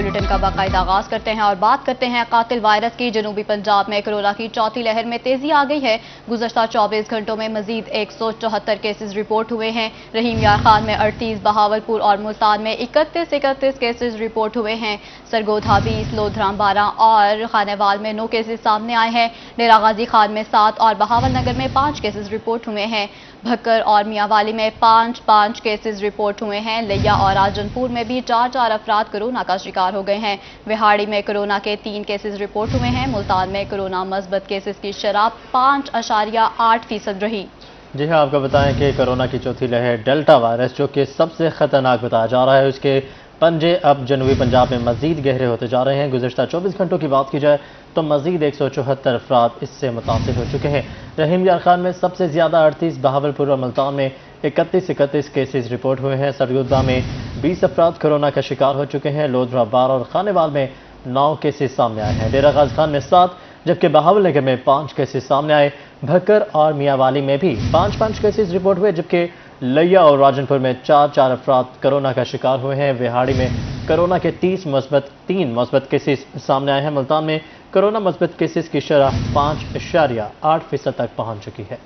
Bulletin کا باقاعدہ آغاز کرتے ہیں اور بات کرتے ہیں قاتل وائرس کی۔ جنوبی پنجاب میں کورونا کی چوتھی لہر میں تیزی آ گئی ہے۔ گزشتہ 24 گھنٹوں میں مزید 174 کیسز رپورٹ ہوئے ہیں۔ رحیم یار خان میں 38، بہاولپور اور ملتان میں 31 کیسز رپورٹ ہوئے ہیں۔ سرگودھا 20، لودھرام 12 اور خانیوال میں 9 کیسز سامنے آئے ہیں۔ ڈیرہ غازی خان میں 7 اور بہاول نگر میں 5 کیسز رپورٹ ہوئے ہیں۔ بھکر اور میاں والی میں 5 کیسز رپورٹ ہوئے ہیں۔ لیا اور راجن پور میں بھی 4 افراد کورونا کا شکار ہو گئے ہیں۔ وہاڑی میں کورونا کے 3 کیسز رپورٹ ہوئے ہیں۔ ملتان میں کورونا مثبت کیسز کی شرح 5.8% رہی۔ جی ہاں، آپ کو بتائیں کہ کورونا کی چوتھی لہر ڈیلٹا وائرس جو کہ سب سے خطرناک بتایا جا رہا ہے، اس کے پنجے اب جنوبی پنجاب میں مزید گہرے ہوتے جا رہے ہیں۔ گزشتہ 24 گھنٹوں کی بات کی جائے تو مزید 174 افراد اس سے متاثر ہو چکے ہیں۔ رحیم یار خان میں سب سے زیادہ 38، بہاولپور اور ملتان میں 31 کیسز رپورٹ ہوئے ہیں۔ سرگودھا میں 20 افراد کورونا کا شکار ہو چکے ہیں۔ لودھرا 12 اور خانیوال میں 9 کیسز سامنے آئے ہیں۔ ڈیرہ غازی خان میں 7 جبکہ بہاول نگر میں 5 کیسز سامنے آئے۔ بھکر اور میاں والی میں بھی 5 کیسز رپورٹ ہوئے، جبکہ لیا اور راجن پور میں 4 افراد کورونا کا شکار ہوئے ہیں۔ وہاڑی میں کورونا کے 3 مثبت کیسز سامنے آئے ہیں۔ ملتان میں کورونا مثبت کیسز کی شرح 5.8% تک پہنچ چکی ہے۔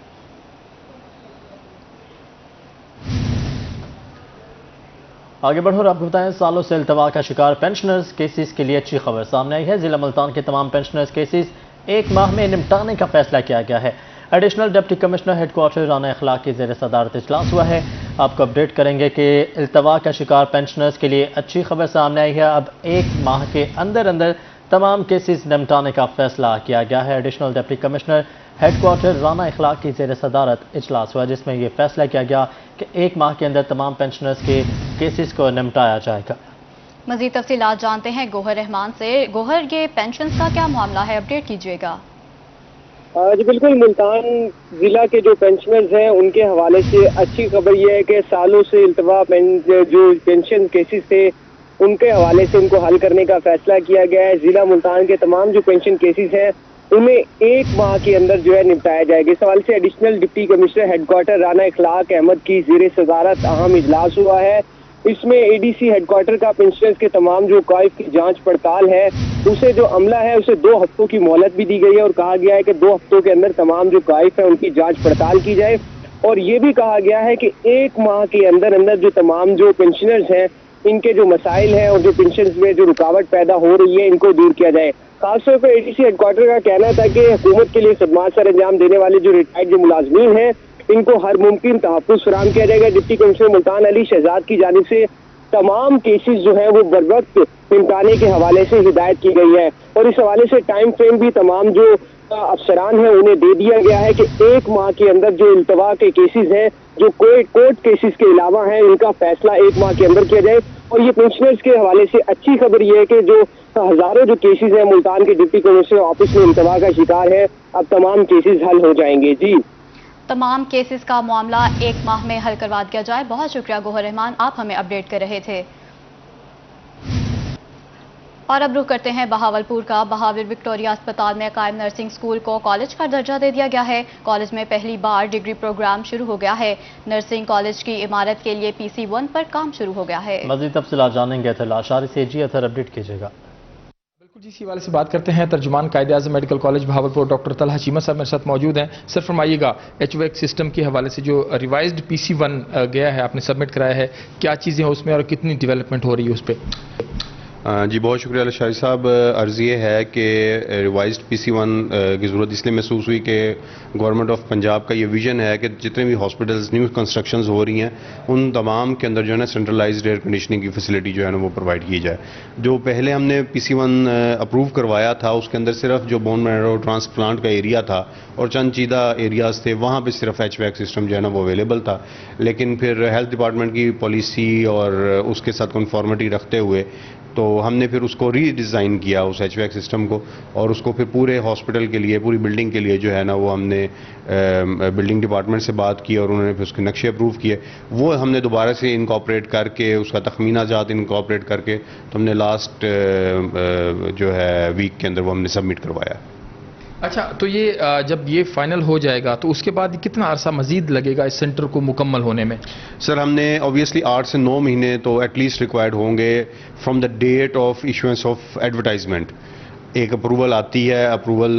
آگے بڑھو اور آپ کو بتائیں، سالوں سے التوا کا شکار پینشنرز کیسز کے لیے اچھی خبر سامنے آئی ہے۔ ضلع ملتان کے تمام پینشنرز کیسز 1 ماہ میں نمٹانے کا فیصلہ کیا گیا ہے۔ Additional deputy commissioner head quarter Rana Akhlaq کی زیر صدارت اجلاس ہوا ہے۔ آپ کو اپڈیٹ کریں گے کہ التوا کا شکار پینشنرز کے لیے اچھی خبر سامنے آئی ہے۔ اب 1 ماہ کے اندر تمام کیسز نمٹانے کا فیصلہ کیا گیا ہے۔ Additional deputy commissioner head quarter Rana Akhlaq کی زیر صدارت اجلاس ہوا، جس میں یہ فیصلہ کیا گیا کہ 1 ماہ کے اندر تمام پینشنرز کے کیسز کو نمٹایا جائے گا۔ مزید تفصیلات جانتے ہیں گوہر رحمان سے۔ گوہر، یہ پینشنز کا کیا معاملہ ہے؟ اپڈیٹ کیجیے گا۔ جی بالکل، ملتان ضلع کے جو پینشنرز ہیں ان کے حوالے سے اچھی خبر یہ ہے کہ سالوں سے التوا جو پینشن کیسز تھے ان کے حوالے سے ان کو حل کرنے کا فیصلہ کیا گیا ہے۔ ضلع ملتان کے تمام جو پینشن کیسز ہیں انہیں 1 ماہ کے اندر جو ہے نپٹایا جائے گا۔ اس حوالے سے additional deputy commissioner head quarter Rana Akhlaq Ahmed کی زیر صدارت اہم اجلاس ہوا ہے۔ اس میں اے ڈی سی ہیڈ کوارٹر کا پینشنرز کے تمام جو وقائف کی جانچ پڑتال ہے اسے جو عملہ ہے اسے 2 ہفتوں کی مہلت بھی دی گئی ہے، اور کہا گیا ہے کہ 2 ہفتوں کے اندر تمام جو وقائف ہیں ان کی جانچ پڑتال کی جائے، اور یہ بھی کہا گیا ہے کہ 1 ماہ کے اندر جو تمام جو پینشنرز ہیں ان کے جو مسائل ہیں اور جو پینشنز میں جو رکاوٹ پیدا ہو رہی ہے ان کو دور کیا جائے۔ خاص طور پر اے ڈی سی ہیڈ کوارٹر کا کہنا تھا کہ حکومت کے لیے خدمات سر انجام دینے والے جو ریٹائرڈ جو ملازمین ہیں ان کو ہر ممکن تحفظ فراہم کیا جائے گا۔ ڈپٹی کمشنر ملتان علی شہزاد کی جانب سے تمام کیسز جو ہیں وہ بروقت نمٹانے کے حوالے سے ہدایت کی گئی ہے، اور اس حوالے سے ٹائم فریم بھی تمام جو افسران ہیں انہیں دے دیا گیا ہے کہ 1 ماہ کے اندر جو التوا کے کیسز ہیں جو کورٹ کیسز کے علاوہ ہیں ان کا فیصلہ 1 ماہ کے اندر کیا جائے۔ اور یہ پینشنرز کے حوالے سے اچھی خبر یہ ہے کہ جو ہزاروں جو کیسز ہیں ملتان کے ڈپٹی کمشنر آفس میں التوا کا شکار ہے، اب تمام کیسز حل ہو جائیں گے۔ جی، تمام کیسز کا معاملہ 1 ماہ میں حل کروا دیا جائے۔ بہت شکریہ گوہر رحمان، آپ ہمیں اپڈیٹ کر رہے تھے۔ اور اب رخ کرتے ہیں بہاولپور کا۔ بہاول وکٹوریہ اسپتال میں قائم نرسنگ اسکول کو کالج کا درجہ دے دیا گیا ہے۔ کالج میں پہلی بار ڈگری پروگرام شروع ہو گیا ہے۔ نرسنگ کالج کی عمارت کے لیے PC 1 پر کام شروع ہو گیا ہے۔ مزید تفصیلات جانیں گے اطہر لاشاری سے۔ جی اطہر، اپڈیٹ کیجیے گا۔ بالکل جی، اسی حوالے سے بات کرتے ہیں۔ ترجمان Quaid Azam medical college Bahawalpur doctor Talha Cheema صاحب میرے ساتھ موجود ہیں۔ سر فرمائیے گا، HVAC سسٹم کے حوالے سے جو ریوائزڈ PC 1 گیا ہے، آپ نے سبمٹ کرایا ہے، کیا چیزیں ہیں اس میں اور کتنی ڈیولپمنٹ ہو رہی ہے اس پہ؟ جی بہت شکریہ لاشاری صاحب۔ عرض یہ ہے کہ ریوائزڈ PC 1 کی ضرورت اس لیے محسوس ہوئی کہ گورنمنٹ آف پنجاب کا یہ ویژن ہے کہ جتنے بھی ہاسپٹلز نیو کنسٹرکشنز ہو رہی ہیں ان تمام کے اندر جو ہے نا سینٹرلائزڈ ایئر کنڈیشننگ کی فیسلٹی جو ہے نا وہ پرووائڈ کی جائے۔ جو پہلے ہم نے PC 1 اپروو کروایا تھا اس کے اندر صرف جو بون میرو ٹرانسپلانٹ کا ایریا تھا اور چند چیدہ ایریاز تھے وہاں پہ صرف HVAC سسٹم جو ہے نا وہ اویلیبل تھا، لیکن پھر ہیلتھ ڈپارٹمنٹ کی پالیسی اور اس کے ساتھ کنفارمٹی رکھتے ہوئے تو ہم نے پھر اس کو ری ڈیزائن کیا اس HVAC سسٹم کو، اور اس کو پھر پورے ہاسپٹل کے لیے پوری بلڈنگ کے لیے جو ہے نا وہ ہم نے بلڈنگ ڈپارٹمنٹ سے بات کی اور انہوں نے پھر اس کے نقشے اپروو کیے۔ وہ ہم نے دوبارہ سے انکارپوریٹ کر کے اس کا تخمینہ جات انکارپوریٹ کر کے تو ہم نے لاسٹ جو ہے ویک کے اندر وہ ہم نے سبمٹ کروایا۔ اچھا، تو یہ جب یہ فائنل ہو جائے گا تو اس کے بعد کتنا عرصہ مزید لگے گا اس سینٹر کو مکمل ہونے میں؟ سر ہم نے اوبیسلی 8 سے 9 مہینے تو ایٹ لیسٹ ریکوائرڈ ہوں گے from the date of issuance of advertisement. ایک اپروول آتی ہے، اپروول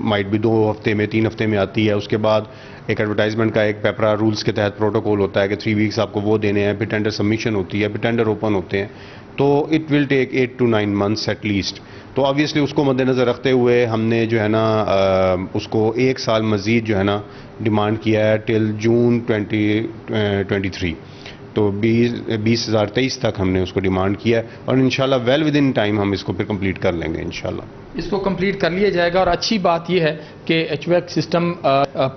مائٹ بھی 2 ہفتے میں 3 ہفتے میں آتی ہے. اس کے بعد ایک ایڈورٹائزمنٹ کا ایک پیپرا رولز کے تحت پروٹوکول ہوتا ہے کہ 3 ویکس آپ کو وہ دینے ہیں. پھر ٹینڈر سبمیشن ہوتی ہے، پھر ٹینڈر اوپن ہوتے ہیں. تو it will take 8 to 9 months at least. تو آبویسلی اس کو مد نظر رکھتے ہوئے ہم نے جو ہے نا اس کو 1 سال مزید جو ہے نا ڈیمانڈ کیا ہے ٹل جون 2023. تو 2023 تک ہم نے اس کو ڈیمانڈ کیا ہے اور انشاءاللہ ویل ود ان ٹائم ہم اس کو پھر کمپلیٹ کر لیں گے انشاءاللہ. اس کو کمپلیٹ کر لیا جائے گا. اور اچھی بات یہ ہے کہ ایچ ویک سسٹم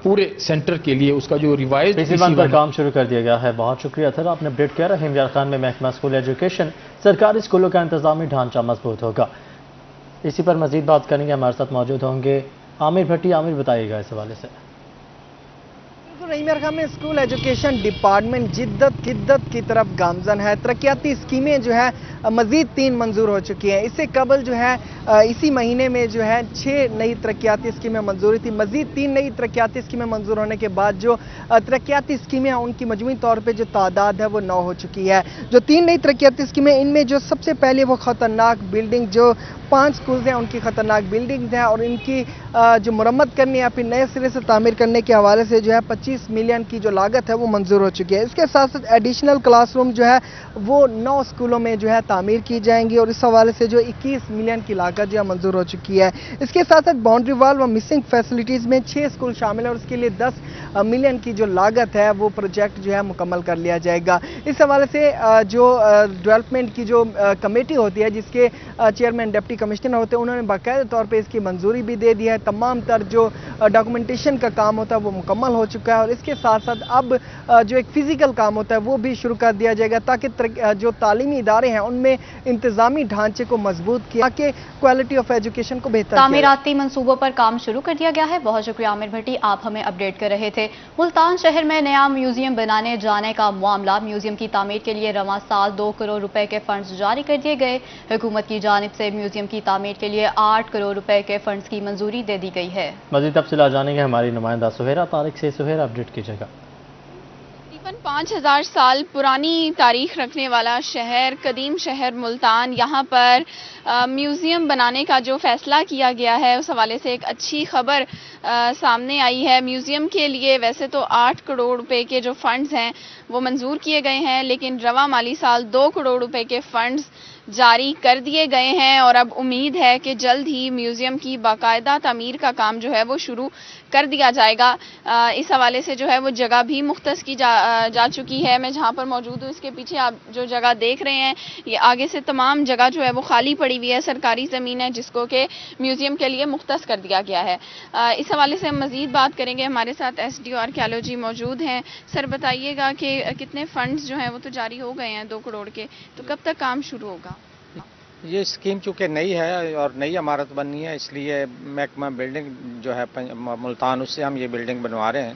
پورے سینٹر کے لیے اس کا جو ریوائز PC1 پر کام شروع کر دیا گیا ہے. بہت شکریہ سر، آپ نے اپڈیٹ کیا. رحیم یار خان میں محکمہ اسکول ایجوکیشن، سرکاری اسکولوں کا انتظامی ڈھانچہ مضبوط ہوگا. اسی پر مزید بات کریں گے. ہمارے ساتھ موجود ہوں گے عامر بھٹی. عامر بتائیے گا اس حوالے سے. رحیم یار خان میں اسکول ایجوکیشن ڈپارٹمنٹ جدت کی طرف گامزن ہے. ترقیاتی اسکیمیں جو ہے مزید 3 منظور ہو چکی ہیں. اس سے قبل جو ہے اسی مہینے میں جو ہے 6 نئی ترقیاتی اسکیمیں منظوری تھی. مزید 3 نئی ترقیاتی اسکیمیں منظور ہونے کے بعد جو ترقیاتی اسکیمیں ہیں ان کی مجموعی طور پہ جو تعداد ہے وہ 9 ہو چکی ہے. جو 3 نئی ترقیاتی اسکیمیں، ان میں جو سب سے پہلے وہ خطرناک بلڈنگ، جو 5 سکولز ہیں ان کی خطرناک بلڈنگز ہیں اور ان کی جو مرمت کرنی ہے پھر نئے سرے سے تعمیر کرنے کے حوالے سے جو ہے 25 ملین کی جو لاگت ہے وہ منظور ہو چکی ہے. اس کے ساتھ ساتھ ایڈیشنل کلاس روم جو ہے وہ 9 اسکولوں میں جو ہے تعمیر کی جائیں گی اور اس حوالے سے جو 21 ملین کی لاگت جو ہے منظور ہو چکی ہے. اس کے ساتھ ساتھ باؤنڈری وال و مسنگ فیسلٹیز میں 6 اسکول شامل ہیں اور اس کے لیے 10 ملین کی جو لاگت ہے وہ پروجیکٹ جو ہے مکمل کر لیا جائے گا. اس حوالے سے جو ڈیولپمنٹ کی جو کمیٹی ہوتی ہے جس کے چیئرمین ڈپٹی کمشنر ہوتے ہیں، انہوں نے باقاعدہ طور پہ اس کی منظوری بھی دے دی ہے. تمام تر جو ڈاکومنٹیشن کا کام ہوتا ہے وہ مکمل ہو چکا ہے اور اس کے ساتھ ساتھ اب جو ایک فزیکل کام ہوتا ہے وہ بھی شروع کر دیا جائے گا تاکہ جو تعلیمی ادارے ہیں ان میں انتظامی ڈھانچے کو مضبوط کیا کہ کوالٹی آف ایجوکیشن کو بہتر کیا. تعمیراتی منصوبوں پر کام شروع کر دیا گیا ہے. بہت شکریہ عامر بھٹی، آپ ہمیں اپڈیٹ کر رہے تھے. ملتان شہر میں نیا میوزیم بنانے جانے کا معاملہ. میوزیم کی تعمیر کے لیے رواں سال 2 کروڑ روپے کے فنڈز جاری کر دیے گئے. حکومت کی جانب سے میوزیم کی تعمیر کے لیے 8 کروڑ روپے کے فنڈز کی منظوری دے دی گئی ہے. مزید تفصیلات جانیں گے ہماری نمائندہ سہیرا طارق سے. سہیرا اپڈیٹ کیجیے گا. تقریباً 5000 سال پرانی تاریخ رکھنے والا شہر، قدیم شہر ملتان، یہاں پر میوزیم بنانے کا جو فیصلہ کیا گیا ہے اس حوالے سے ایک اچھی خبر سامنے آئی ہے. میوزیم کے لیے ویسے تو 8 کروڑ روپے کے جو فنڈز ہیں وہ منظور کیے گئے ہیں، لیکن رواں مالی سال 2 کروڑ روپے کے فنڈز جاری کر دیے گئے ہیں اور اب امید ہے کہ جلد ہی میوزیم کی باقاعدہ تعمیر کا کام جو ہے وہ شروع کر دیا جائے گا. اس حوالے سے جو ہے وہ جگہ بھی مختص کی جا چکی ہے. میں جہاں پر موجود ہوں اس کے پیچھے آپ جو جگہ دیکھ رہے ہیں یہ آگے سے تمام جگہ جو ہے وہ خالی پڑی ہوئی ہے، سرکاری زمین ہے جس کو کہ میوزیم کے لیے مختص کر دیا گیا ہے. اس حوالے سے ہم مزید بات کریں گے. ہمارے ساتھ SDO آرکیالوجی موجود ہیں. سر بتائیے گا کہ کتنے فنڈز جو ہیں وہ تو جاری ہو گئے ہیں 2 کروڑ کے، تو کب تک کام شروع ہوگا؟ یہ اسکیم چونکہ نئی ہے اور نئی عمارت بننی ہے، اس لیے محکمہ بلڈنگ جو ہے ملتان اس سے ہم یہ بلڈنگ بنوا رہے ہیں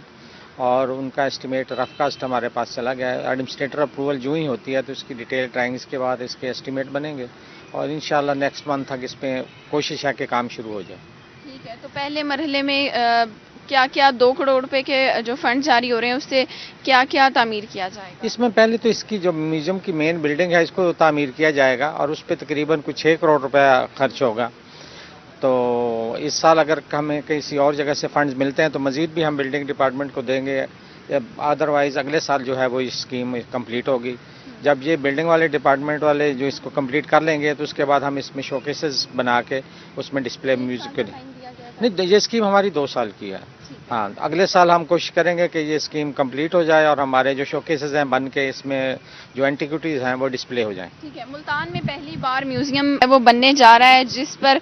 اور ان کا اسٹیمیٹ رف کاسٹ ہمارے پاس چلا گیا ہے. ایڈمنسٹریٹر اپروول جو ہی ہوتی ہے تو اس کی ڈیٹیل ڈرائنگز کے بعد اس کے اسٹیمیٹ بنیں گے اور انشاءاللہ نیکسٹ منتھ تک اس پہ کوشش ہے کہ کام شروع ہو جائے. ٹھیک ہے، تو پہلے مرحلے میں کیا 2 کروڑ روپے کے جو فنڈ جاری ہو رہے ہیں اس سے کیا تعمیر کیا جائے گا؟ اس میں پہلے تو اس کی جو میوزیم کی مین بلڈنگ ہے اس کو تعمیر کیا جائے گا اور اس پہ تقریباً کچھ 6 کروڑ روپے خرچ ہوگا. تو اس سال اگر ہمیں کسی اور جگہ سے فنڈز ملتے ہیں تو مزید بھی ہم بلڈنگ ڈپارٹمنٹ کو دیں گے، ادروائز اگلے سال جو ہے وہ اسکیم کمپلیٹ ہوگی. جب یہ بلڈنگ والے ڈپارٹمنٹ والے جو اس کو کمپلیٹ کر لیں گے تو اس کے بعد ہم اس میں شوکیسز بنا کے اس میں ڈسپلے میوزک نہیں، یہ اسکیم ہماری 2 سال کی ہے. ہاں، اگلے سال ہم کوشش کریں گے کہ یہ اسکیم کمپلیٹ ہو جائے اور ہمارے جو شوکیسز ہیں بن کے اس میں جو اینٹیکوٹیز ہیں وہ ڈسپلے ہو جائیں. ٹھیک ہے، ملتان میں پہلی بار میوزیم وہ بننے جا رہا ہے جس پر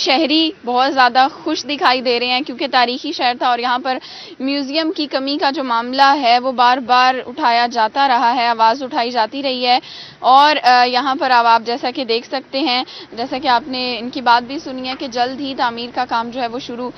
شہری بہت زیادہ خوش دکھائی دے رہے ہیں کیونکہ تاریخی شہر تھا اور یہاں پر میوزیم کی کمی کا جو معاملہ ہے وہ بار بار اٹھایا جاتا رہا ہے، آواز اٹھائی جاتی رہی ہے اور یہاں پر اب آپ جیسا کہ دیکھ سکتے ہیں، جیسا کہ آپ نے ان کی بات بھی سنی ہے کہ جلد ہی تعمیر کا کام جو ہے وہ شروع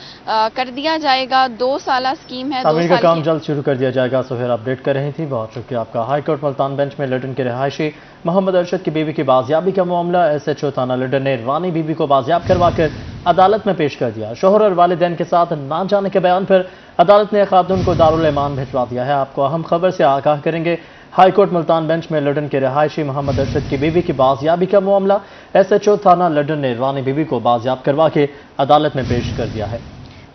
کر دیا جائے گا. 2 سالہ اسکیم ہے. تعمیر کا کام جلد شروع کر دیا جائے گا. سہیرا اپڈیٹ کر رہی تھی. بہت شکریہ آپ کا. ہائی کورٹ ملتان بینچ میں لٹن کے رہائشی محمد ارشد کی بیوی کی بازیابی کا معاملہ. SHO تھانہ لٹن نے رانی بی بی کو بازیاب کروا کر अदालत में पेश कर दिया। शोहर और वालिदैन के साथ ना जाने के बयान पर अदालत ने खातून को दारुल ईमान भिजवा दिया है। आपको अहम खबर से आगाह करेंगे। हाई कोर्ट मुल्तान बेंच में लडन के रिहायशी मोहम्मद अरशद की बीवी की बाजियाबी का मामला। SHO थाना लडन ने रानी बीबी को बाजियाब करवा के अदालत में पेश कर दिया है।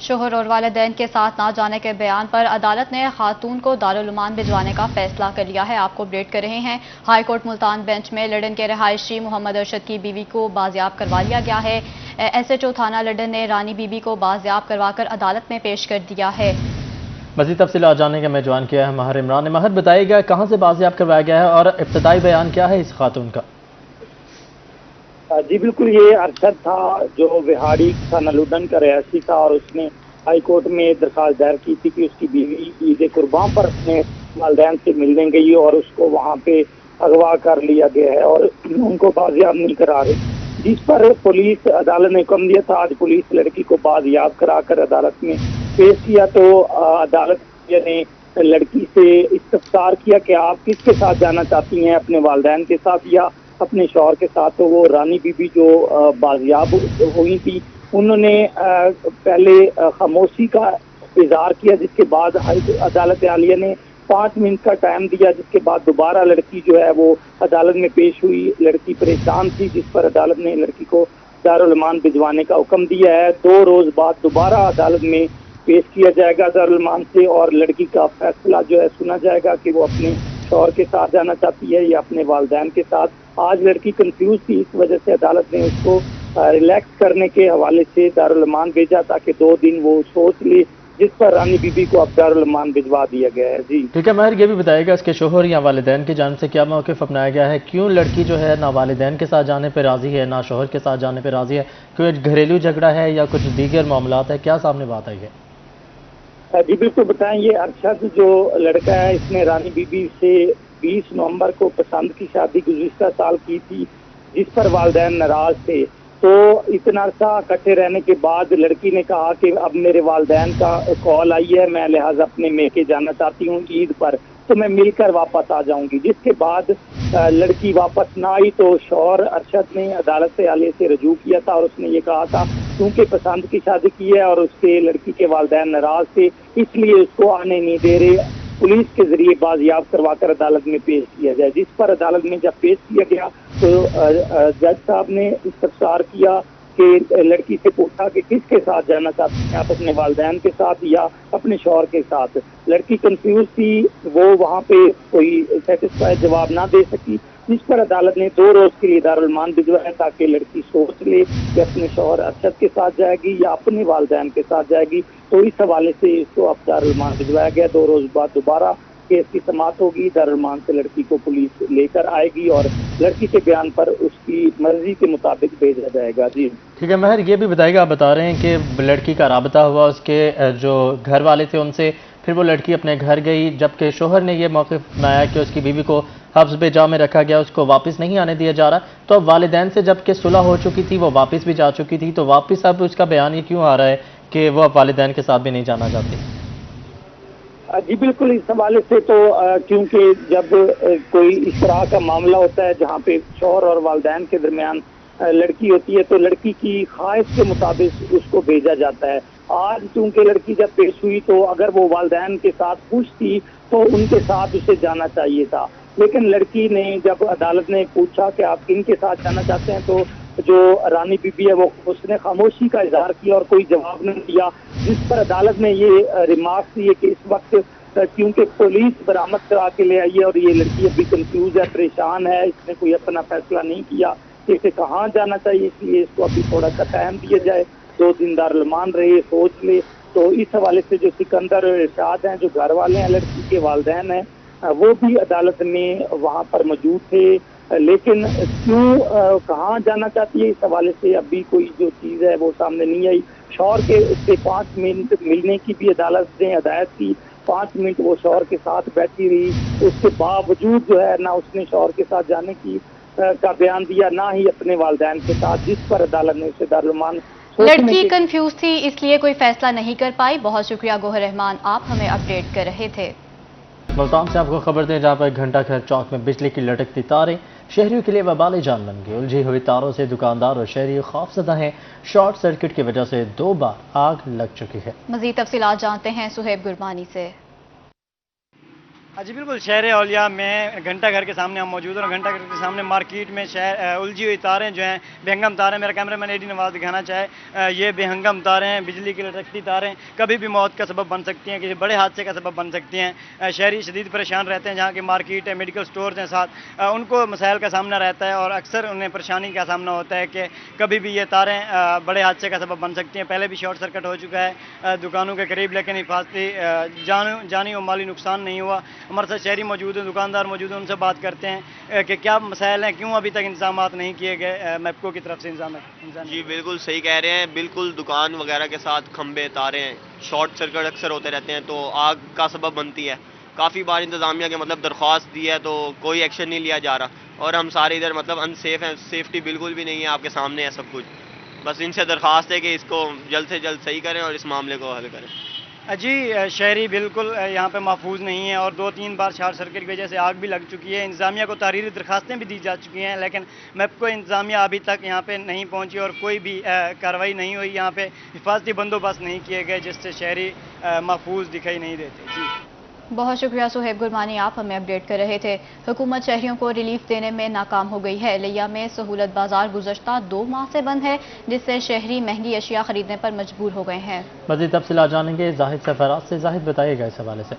शोहर और वालिदैन के साथ ना जाने के बयान पर अदालत ने खातून को दारुल ईमान भिजवाने का फैसला कर लिया है। आपको अपडेट कर रहे हैं। हाई कोर्ट मुल्तान बेंच में लडन के रिहायशी मोहम्मद अरशद की बीवी को बाजियाब करवा लिया गया है। SHO थाना लडन ने रानी बीबी को बाजियाब करवाकर अदालत में पेश कर दिया है। मज़ीद तफसीलात जानने का मैं ज्वाइन किया है महर इमरान ने। महर, बताइएगा कहाँ से बाजियाब करवाया गया है और इब्तदाई बयान क्या है इस खातून का? जी बिल्कुल, ये अरशद था जो विहाड़ी थाना लुडन का रहायशी था और उसने हाई कोर्ट में दरखास्त दायर की थी कि उसकी बीवी ईद कुर्बान पर अपने वालिदैन से मिलने गई और उसको वहाँ पे अगवा कर लिया गया है और उनको बाजियाब नहीं करा रहे, जिस पर पुलिस अदालत ने हुक्म दिया था। आज पुलिस लड़की को बाजियाब कराकर अदालत में पेश किया तो अदालत ने लड़की से इस्तफसार किया कि आप किसके साथ जाना चाहती हैं, अपने वालिदैन के साथ या अपने शौहर के साथ। तो वो रानी बीबी जो बाजियाब हुई थी उन्होंने पहले खामोशी का इजहार किया, जिसके बाद अदालत आलिया ने 5 मिनट का टाइम दिया, जिसके बाद दोबारा लड़की जो है वो अदालत में पेश हुई। लड़की परेशान थी, जिस पर अदालत ने लड़की को दारुल ईमान भिजवाने का हुक्म दिया है। 2 रोज बाद दोबारा अदालत में पेश किया जाएगा दारुल ईमान से और लड़की का फैसला जो है सुना जाएगा कि वो अपने शौहर के साथ जाना चाहती है या अपने वालिदैन के साथ। आज लड़की कंफ्यूज थी, इस वजह से अदालत ने उसको रिलैक्स करने के हवाले से दारुल ईमान भेजा ताकि 2 दिन वो सोच ले, जिस पर रानी बीबी को अब दारुल ईमान भिजवा दिया गया है। जी ठीक है महर, ये भी बताइएगा इसके शोहर या वालिदैन की जानिब से क्या मौक़िफ़ अपनाया गया है? क्यों लड़की जो है ना वालिदैन के साथ जाने पर राज़ी है ना शोहर के साथ जाने पर राज़ी है? कोई घरेलू झगड़ा है या कुछ दीगर मामलात है? क्या सामने बात आई है? जी बिल्कुल बताएं, ये अरशद जो लड़का है इसने रानी बीबी से 20 नवंबर को पसंद की शादी गुज़िश्ता साल की थी, जिस पर वालिदैन नाराज थे। तो इतना अर्सा इकट्ठे रहने के बाद लड़की ने कहा कि अब मेरे वालिदैन का कॉल आई है, मैं लिहाजा अपने मेके जाना चाहती हूँ ईद पर, तो मैं मिलकर वापस आ जाऊंगी। जिसके बाद लड़की वापस ना आई तो शौहर अरशद ने अदालत आलिया से रजू किया था और उसने ये कहा था क्योंकि पसंद की शादी की है और उसके लड़की के वालिदैन नाराज थे इसलिए उसको आने नहीं दे रहे, पुलिस के जरिए बाजियाब करवाकर अदालत में पेश किया जाए। जिस पर अदालत में जब पेश किया गया तो जज साहब ने इस्तफसार किया कि लड़की से पूछा कि किसके साथ जाना चाहती हैं आप, अपने वालिदैन के साथ या अपने शौहर के साथ। लड़की कंफ्यूज थी, वो वहाँ पे कोई सेटिस्फाइड जवाब ना दे सकी, जिस पर अदालत ने 2 रोज के लिए दारुल ईमान भिजवाया ताकि लड़की सोच ले कि अपने शौहर अरशद के साथ जाएगी या अपने वालिदैन के साथ जाएगी। तो इस हवाले से इसको अब दारुल ईमान भिजवाया गया। 2 रोज बाद दोबारा केस की समाअत होगी। दारुल ईमान से लड़की को पुलिस लेकर आएगी और लड़की के बयान पर उसकी मर्जी के मुताबिक भेजा जाएगा। जी ठीक है महर, ये भी बताइएगा, आप बता रहे हैं कि लड़की का राबता हुआ उसके जो घर वाले थे उनसे, फिर वो लड़की अपने घर गई, जबकि शोहर ने यह मौक़िफ़ अपनाया कि उसकी बीवी को हब्स बेजा में रखा गया, उसको वापस नहीं आने दिया जा रहा। तो अब वालिदैन से जबकि सुलह हो चुकी थी, वो वापस भी जा चुकी थी, तो वापस अब उसका बयान ये क्यों आ रहा है कि वो अब वालिदैन के साथ भी नहीं जाना चाहती? जी बिल्कुल, इस हवाले से तो क्योंकि जब कोई इस तरह का मामला होता है जहाँ पे शौहर और वालिदैन के दरमियान लड़की होती है तो लड़की की ख्वाहिश के मुताबिक उसको भेजा जाता है। आज चूंकि लड़की जब पेश हुई तो अगर वो वालिदैन के साथ खुश थी तो उनके साथ उसे जाना चाहिए था, लेकिन लड़की ने जब अदालत ने पूछा कि आप किन के साथ जाना चाहते हैं तो जो रानी बीबी है वो उसने खामोशी का इजहार किया और कोई जवाब नहीं दिया, जिस पर अदालत ने ये रिमार्क दिए कि इस वक्त क्योंकि पुलिस बरामद करा के ले आई है और ये लड़की अभी कंफ्यूज है, परेशान है, इसने कोई अपना फैसला नहीं किया कि इसे कहाँ जाना चाहिए, इसलिए इसको अभी थोड़ा सा टाइम दिया जाए, 2 दिन दारुल ईमान रहे, सोच ले। तो इस हवाले से जो सिकंदर और इरशाद हैं, जो घर वाले हैं लड़की के वालिदैन हैं, वो भी अदालत में वहाँ पर मौजूद थे, लेकिन क्यों कहाँ जाना चाहती है इस हवाले से अभी कोई जो चीज़ है वो सामने नहीं आई। शौहर के उससे 5 मिनट मिलने की भी अदालत ने हदायत की, 5 मिनट वो शौहर के साथ बैठी रही, उसके बावजूद जो है ना उसने शौहर के साथ जाने की का बयान दिया, ना ही अपने वालिदैन के साथ, जिस पर अदालत ने उसे दारुल ईमान। लड़की कंफ्यूज थी इसलिए कोई फैसला नहीं कर पाई। बहुत शुक्रिया गोहर रहमान, आप हमें अपडेट कर रहे थे। मुल्तान से आपको खबर दें, जहां पर घंटा घर चौक में बिजली की लटकती तारें शहरियों के लिए वबाल जान बन गई। उलझी हुई तारों से दुकानदार और शहरी खौफजदा हैं। शॉर्ट सर्किट की वजह से 2 बार आग लग चुकी है। मजीद तफसीलात जानते हैं सुहेब गुरबानी से। जी बिल्कुल, शहर औलिया में घंटा घर के सामने हम मौजूद हैं और घंटा घर के सामने मार्केट में उलझी हुई तारें जो हैं, बेहंगम तारें, मेरा कैमरामैन एडी नवाज दिखाना चाहे, ये बेहंगम तारें हैं, बिजली की लटकती तारें कभी भी मौत का सबब बन सकती हैं, किसी बड़े हादसे का सबब बन सकती हैं। शहरी शदीद परेशान रहते हैं, जहाँ की मार्केट है, मेडिकल स्टोर्स हैं साथ, उनको मसाइल का सामना रहता है और अक्सर उन्हें परेशानी का सामना होता है कि कभी भी ये तारें बड़े हादसे का सबब बन सकती हैं। पहले भी शॉर्ट सर्किट हो चुका है दुकानों के करीब, लेकिन हिफाजती जानी और माली नुकसान नहीं हुआ। हमारे साथ शहरी मौजूद हैं, दुकानदार मौजूद हैं, उनसे बात करते हैं कि क्या मसाइल हैं, क्यों अभी तक इंतजाम नहीं किए गए मैप्को की तरफ से इंतजाम। जी बिल्कुल सही कह रहे हैं, बिल्कुल दुकान वगैरह के साथ खंबे तारें शॉर्ट सर्किट अक्सर होते रहते हैं तो आग का सबब बनती है। काफ़ी बार इंतजामिया के मतलब दरख्वास्त दी है तो कोई एक्शन नहीं लिया जा रहा और हम सारे इधर मतलब अनसेफ हैं, सेफ्टी बिल्कुल भी नहीं है, आपके सामने है सब कुछ। बस इनसे दरख्वास्त है कि इसको जल्द से जल्द सही करें और इस मामले को हल करें। जी शहरी बिल्कुल यहाँ पे महफूज नहीं है और 2-3 बार शॉर्ट सर्किट की वजह से आग भी लग चुकी है। इंतजामिया को तहरीरी दरखास्तें भी दी जा चुकी हैं, लेकिन मैप्को इंतजामिया अभी तक यहाँ पे नहीं पहुँची और कोई भी कार्रवाई नहीं हुई। यहाँ पे हिफाजती बंदोबस्त नहीं किए गए, जिससे शहरी महफूज दिखाई नहीं देते। जी बहुत शुक्रिया सुहेब गुरबानी, आप हमें अपडेट कर रहे थे। हुकूमत शहरियों को रिलीफ देने में नाकाम हो गई है। लिया में सहूलत बाजार गुज़श्ता 2 माह से बंद है, जिससे शहरी महंगी अशिया खरीदने पर मजबूर हो गए हैं। मज़ीद तफसीलात जानेंगे जाहिद सफरात से। जाहिद बताइएगा इस हवाले से।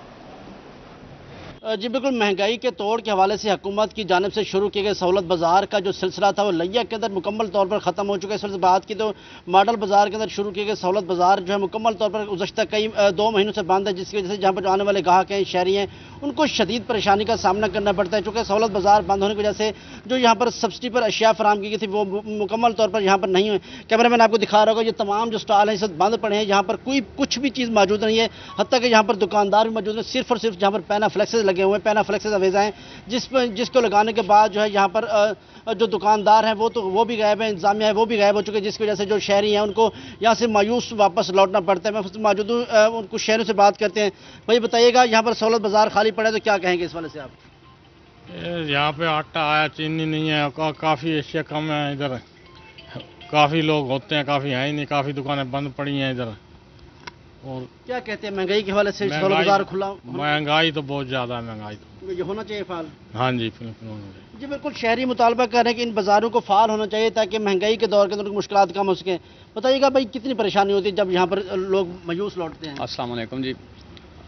जी बिल्कुल, महंगाई के तोड़ के हवाले से हुकूमत की जानिब से शुरू किए गए सहूलत बाज़ार का जो सिलसिला था वो लिया के अंदर मुकम्मल तौर पर ख़त्म हो चुका है। इस वक्त बात की तो मॉडल बाज़ार के अंदर शुरू किए गए सहूलत बाज़ार जो है मुकम्मल तौर पर गुज़श्ता कई 2 महीनों से बंद है, जिसकी वजह से जहाँ पर जो आने वाले ग्राहक हैं, शहरी हैं, उनको शदीद परेशानी का सामना करना पड़ता है। चूँकि सहूलत बाज़ार बंद होने की वजह से जो यहाँ पर सब्सिडी पर अशिया फराम की गई थी वो मुकम्मल तौर पर यहाँ पर नहीं हुई। कैमरा मैन आपको दिखा रहा होगा, ये तमाम जो स्टॉल हैं इस वक्त बंद पड़े हैं, यहाँ पर कोई कुछ भी चीज़ मौजूद नहीं है। हत्ता कि यहाँ पर दुकानदार भी मौजूद है, सिर्फ और सिर्फ जहाँ पर पैनाफ्लेक्सेस लगे हुए हैं, पैनाफ्लेक्सेस अवेजा हैं, जिसको लगाने के बाद जो है यहाँ पर जो दुकानदार हैं वो भी गायब है, इंतजामिया है वो भी गायब हो चुके हैं, जिसकी वजह से जो शहरी हैं उनको यहाँ से मायूस वापस लौटना पड़ता है। मैं मौजूद हूँ, उनको शहरों से बात करते हैं। भाई बताइएगा, यहाँ पर सहूलत बाज़ार खाली पड़ा है तो क्या कहेंगे इस वाले से आप? यहाँ पे आटा आया, चीनी नहीं है, काफ़ी एशिया कम है इधर, काफ़ी लोग होते हैं, काफ़ी है ही नहीं, काफ़ी दुकानें बंद पड़ी हैं इधर। और क्या कहते हैं महंगाई के हवाले से सहूलत बाज़ार खुला? महंगाई तो बहुत ज़्यादा है, महंगाई तो ये होना चाहिए फाल। हाँ जी बिल्कुल होना चाहिए। जी बिल्कुल, शहरी मुतालबा कर रहे हैं कि इन बाज़ारों को फाल होना चाहिए ताकि महंगाई के दौर के अंदर मुश्किलात कम हो सकें। बताइएगा भाई, कितनी परेशानी होती है जब यहाँ पर लोग मायूस लौटते हैं? अस्सलाम वालेकुम जी,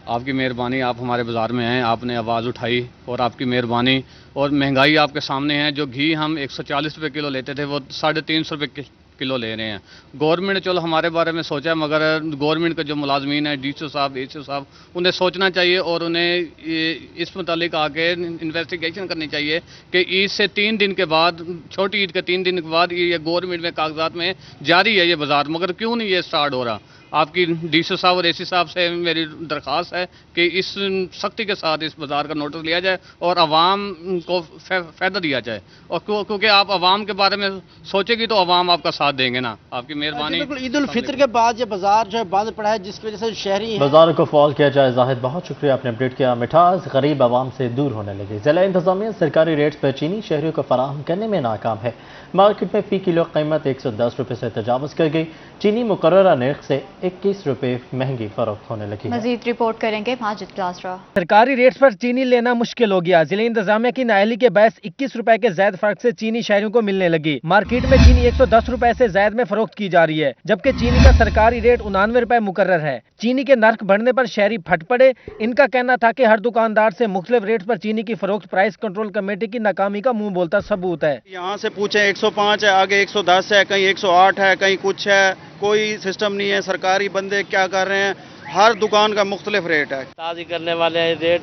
आपकी मेहरबानी, आप हमारे बाज़ार में हैं, आपने आवाज़ उठाई और आपकी मेहरबानी। और महंगाई आपके सामने है, जो घी हम 140 रुपये किलो लेते थे वो 350 रुपये किलो ले रहे हैं। गवर्नमेंट ने चलो हमारे बारे में सोचा है, मगर गवर्नमेंट के जो मुलाजमीन हैं, डीसीओ साहब, एसीओ साहब, उन्हें सोचना चाहिए और उन्हें इस मुतालिक आके इन्वेस्टिगेशन करनी चाहिए कि ईद से 3 दिन के बाद, छोटी ईद के 3 दिन के बाद ये गवर्नमेंट में कागजात में जारी है ये बाज़ार, मगर क्यों नहीं ये स्टार्ट हो रहा? आपकी डीसीओ साहब और एसी साहब से मेरी दरख्वास्त है कि इस सख्ती के साथ इस बाज़ार का नोटिस लिया जाए और आवाम को फ़ायदा दिया जाए। और क्योंकि आप आवाम के बारे में सोचेगी तो आवाम आपका साथ देंगे ना। आपकी मेहरबानी। बिल्कुल, ईद उल फितर के बाद ये बाज़ार जो है बंद पड़ा है, जिसकी वजह से शहरी बाज़ार को फॉल किया जाए। जाहिद बहुत शुक्रिया, आपने अपडेट किया। मिठास गरीब आवाम से दूर होने लगी। ज़िला इंतज़ामिया सरकारी रेट्स पर चीनी शहरियों को फराहम करने में नाकाम है। मार्केट में फ़ी किलो कीमत 110 रुपये से तजावज़ कर गई। चीनी मुकर्ररा नर्ख से 21 रुपये महंगी फरोख्त होने लगी। मजीद रिपोर्ट करेंगे माजिद क्लासरा। सरकारी रेट्स पर चीनी लेना मुश्किल हो गया। जिले इंतजामिया की नाअहली के बायस 21 रुपए के ज़ायद फर्क से चीनी शहरियों को मिलने लगी। मार्केट में चीनी 110 रुपए से ज़ायद में फरोख्त की जा रही है, जबकि चीनी का सरकारी रेट 99 रुपए मुकर्रर है। चीनी के नर्ख बढ़ने पर शहरी फट पड़े। इनका कहना था कि हर दुकानदार से मुख्तलिफ रेट पर चीनी की फरोख्त प्राइस कंट्रोल कमेटी की नाकामी का मुंह बोलता सबूत है। यहाँ से पूछे 105 है, आगे 110 है, कहीं 108 है, कहीं कुछ है, कोई सिस्टम नहीं है। सरकारी बंदे क्या कर रहे हैं, हर दुकान का मुख्तलिफ रेट है। ताज़ी करने वाले रेट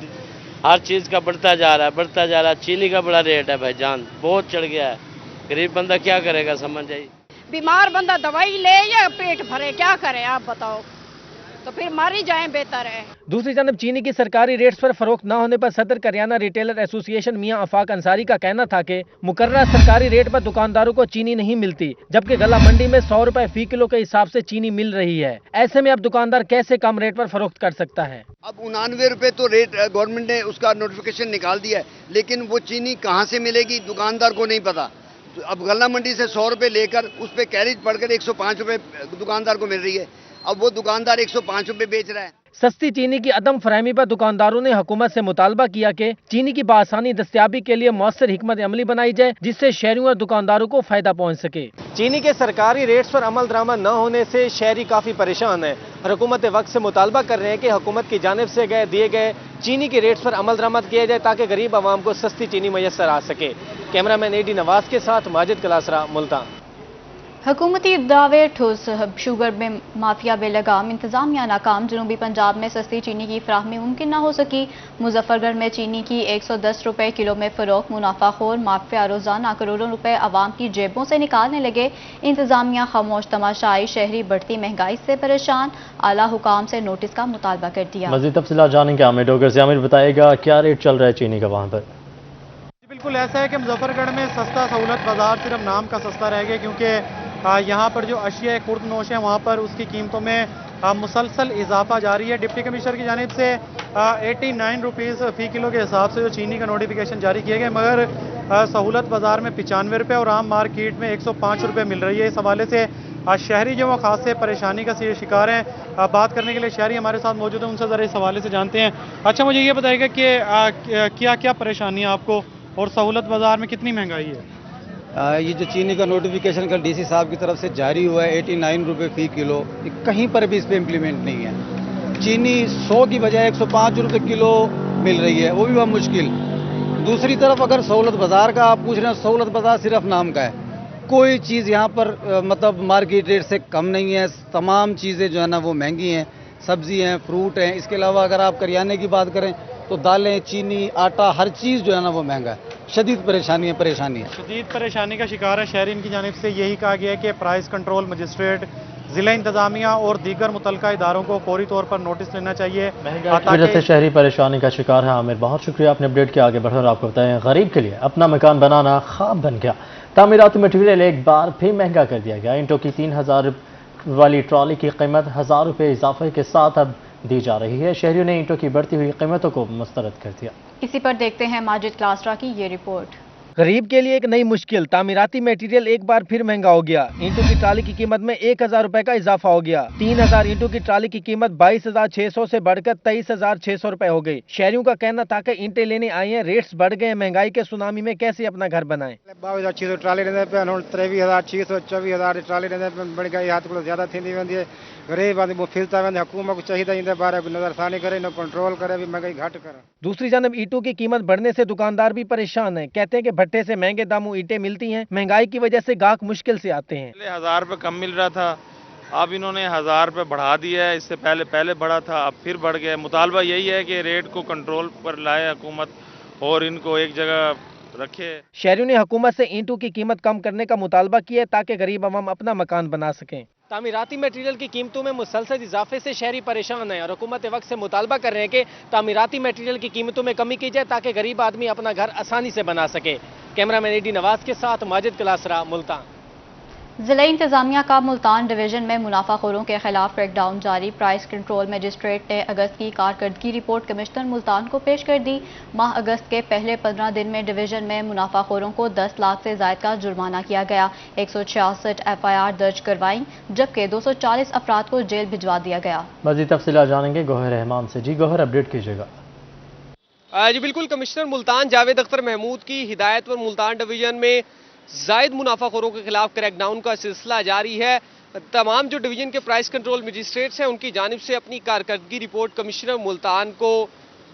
हर चीज़ का बढ़ता जा रहा है। चीनी का बड़ा रेट है भाईजान, बहुत चढ़ गया है। गरीब बंदा क्या करेगा, समझ जाइए। बीमार बंदा दवाई ले या पेट भरे, क्या करे आप बताओ। तो फिर मर ही जाएं बेहतर है। दूसरी जानब चीनी की सरकारी रेट्स पर फरोख्त न होने पर सदर करियाना रिटेलर एसोसिएशन मियां आफाक अंसारी का कहना था कि मुकर्रर सरकारी रेट पर दुकानदारों को चीनी नहीं मिलती, जबकि गला मंडी में 100 रुपए फी किलो के हिसाब से चीनी मिल रही है। ऐसे में अब दुकानदार कैसे कम रेट पर फरोख्त कर सकता है? अब 99 रुपए तो रेट गवर्नमेंट ने उसका नोटिफिकेशन निकाल दिया है, लेकिन वो चीनी कहाँ से मिलेगी दुकानदार को नहीं पता। अब गला मंडी से 100 रुपए लेकर उस पर कैरेज पड़कर 105 रुपए दुकानदार को मिल रही है। अब वो दुकानदार 105 रुपए बेच रहा है। सस्ती चीनी की अदम फरहमी पर दुकानदारों ने हुकूमत से मुतालबा किया कि चीनी की बआसानी दस्तयाबी के लिए मौसर हिकमत अमली बनाई जाए, जिससे शहरियों और दुकानदारों को फायदा पहुँच सके। चीनी के सरकारी रेट्स पर अमल दरामद न होने से शहरी काफी परेशान है। हुकूमत वक्त से मुतालबा कर रहे हैं कि हुकूमत की जानिब से दिए गए चीनी के रेट्स पर अमल दरामद किया जाए ताकि गरीब आवाम को सस्ती चीनी मैसर आ सके। कैमरामैन एडी नवाज के साथ माजिद कलासरा, मुल्तान। हुकूमती दावे ठोस शुगर में माफिया बेलगाम, इंतजामिया नाकाम, जनूबी पंजाब में सस्ती चीनी की फराहमी मुमकिन न हो सकी। मुजफ्फरगढ़ में चीनी की 110 रुपए किलो में फरोख्त, मुनाफाखोर माफिया रोजाना करोड़ों रुपए आवाम की जेबों से निकालने लगे। इंतजामिया खामोश तमाशाई, शहरी बढ़ती महंगाई से परेशान, आला हुकाम से नोटिस का मुतालबा कर दिया। मजीद तफसीलात जानेंगे आमिर डोगर से। आमिर बताएगा क्या रेट चल रहा है चीनी का वहाँ पर? बिल्कुल ऐसा है कि मुजफ्फरगढ़ में सस्ता सहूलत बाजार सिर्फ नाम का सस्ता रह गया, क्योंकि यहाँ पर जो अशिया खुर्द नोश है वहाँ पर उसकी कीमतों में मुसलसल इजाफा जारी है। डिप्टी कमिश्नर की जानिब से 89 रुपीज़ फ़ी किलो के हिसाब से जो चीनी का नोटिफिकेशन जारी किया गया, मगर सहूलत बाज़ार में 95 रुपये और आम मार्केट में 105 रुपये मिल रही है। इस हवाले से शहरी जो वो खास से परेशानी का शिकार हैं। बात करने के लिए शहरी हमारे साथ मौजूद हैं, उनसे ज़रा इस हवाले से जानते हैं। अच्छा, मुझे ये बताइएगा कि क्या क्या परेशानी है आपको और सहूलत बाज़ार में कितनी महंगाई है? ये जो चीनी का नोटिफिकेशन कल डीसी साहब की तरफ से जारी हुआ है 89 रुपये फ़ी किलो, कहीं पर भी इस पर इम्प्लीमेंट नहीं है। चीनी 100 की बजाय 105 रुपये किलो मिल रही है, वो भी बहुत मुश्किल। दूसरी तरफ अगर सहूलत बाज़ार का आप पूछ रहे हैं, सहूलत बाज़ार सिर्फ नाम का है, कोई चीज़ यहाँ पर मतलब मार्केट रेट से कम नहीं है। तमाम चीज़ें जो है ना वो महंगी हैं, सब्ज़ी हैं, फ्रूट हैं। इसके अलावा अगर आप करियाने की बात करें तो दालें, चीनी, आटा, हर चीज़ जो है ना वो महंगा है। शदीद परेशानी है। शदीद परेशानी का शिकार है शहरी। इनकी जानिब से यही कहा गया है कि प्राइस कंट्रोल मजिस्ट्रेट, जिला इंतजामिया और दीगर मुतल्लिका इदारों को फौरी तौर पर नोटिस लेना चाहिए। महंगाई की वजह से शहरी परेशानी का शिकार है। आमिर, बहुत शुक्रिया, आपने अपडेट किया। आगे बढ़कर आपको बताएं, गरीब के लिए अपना मकान बनाना ख्वाब बन गया। तामीराती मटीरियल एक बार फिर महंगा कर दिया गया। ईंटों की 3000 वाली ट्रॉली की कीमत 1000 रुपये इजाफे के साथ अब दी जा रही है। शहरियों ने ईंटों की बढ़ती हुई कीमतों को मुस्तरद कर दिया। इसी पर देखते हैं माजिद क्लासरा की ये रिपोर्ट। गरीब के लिए एक नई मुश्किल, तामीराती मटेरियल एक बार फिर महंगा हो गया। ईंटों की ट्राली की कीमत में 1000 रुपए का इजाफा हो गया। 3000 ईंटों की ट्राली की कीमत 22,600 से बढ़कर 23,600 रुपए हो गई। शहरियों का कहना था कि ईंटें लेने आई हैं, रेट्स बढ़ गए, महंगाई के सुनामी में कैसे अपना घर बनाएं। 22,600 ट्राली रहने पे 23,600 24,000 ट्राली रहने पे महंगाई हाथ को ज्यादा थी वेंदी है। गरीब आदमी वो फिरता वेंदे, हुकूमत को चाहिए इंदे बारे नजरसानी करे, न कंट्रोल करे, भी महंगाई घट करे। दूसरी जानब ईंटों की कीमत बढ़ने से दुकानदार भी परेशान है। कहते हैं कि भट्टे से महंगे दामों ईंटें मिलती हैं, महंगाई की वजह से गाहक मुश्किल से आते हैं। 1000 रुपये कम मिल रहा था, अब इन्होंने 1000 रुपये बढ़ा दिया है। इससे पहले बढ़ा था, अब फिर बढ़ गया। मुतालबा यही है कि रेट को कंट्रोल पर लाए हुकूमत और इनको एक जगह रखे। शहरियों ने हुकूमत से ईंटों की कीमत कम करने का मुतालबा किया ताकि गरीब अवाम अपना मकान बना सकें। तामीराती मटेरियल की कीमतों में मुसलसल इजाफे से शहरी परेशान है और हुकूमत वक्त से मुतालबा कर रहे हैं कि तामीराती मटेरियल की कीमतों में कमी की जाए ताकि गरीब आदमी अपना घर आसानी से बना सके। कैमरामैन एडी नवाज के साथ माजिद क्लासरा, मुल्तान। जिला इंतजामिया का मुल्तान डिवीजन में मुनाफाखोरों के खिलाफ क्रैकडाउन जारी। प्राइस कंट्रोल मजिस्ट्रेट ने अगस्त की कारकर्दगी रिपोर्ट कमिश्नर मुल्तान को पेश कर दी। माह अगस्त के पहले 15 दिन में डिवीजन में मुनाफाखोरों को 10 लाख से ज्यादा का जुर्माना किया गया। 166 FIR दर्ज करवाई, जबकि 240 अफराद को जेल भिजवा दिया गया। मजीद तफसीलात जानेंगे गोहर रहमान से। जी गोहर, अपडेट कीजिएगा। जी बिल्कुल, कमिश्नर मुल्तान जावेद अख्तर महमूद की हिदायत पर मुल्तान डिवीजन में जायद मुनाफाखोरों के खिलाफ क्रैकडाउन का सिलसिला जारी है। तमाम जो डिवीजन के प्राइस कंट्रोल मजिस्ट्रेट्स हैं उनकी जानिब से अपनी कारकर्दगी रिपोर्ट कमिश्नर मुल्तान को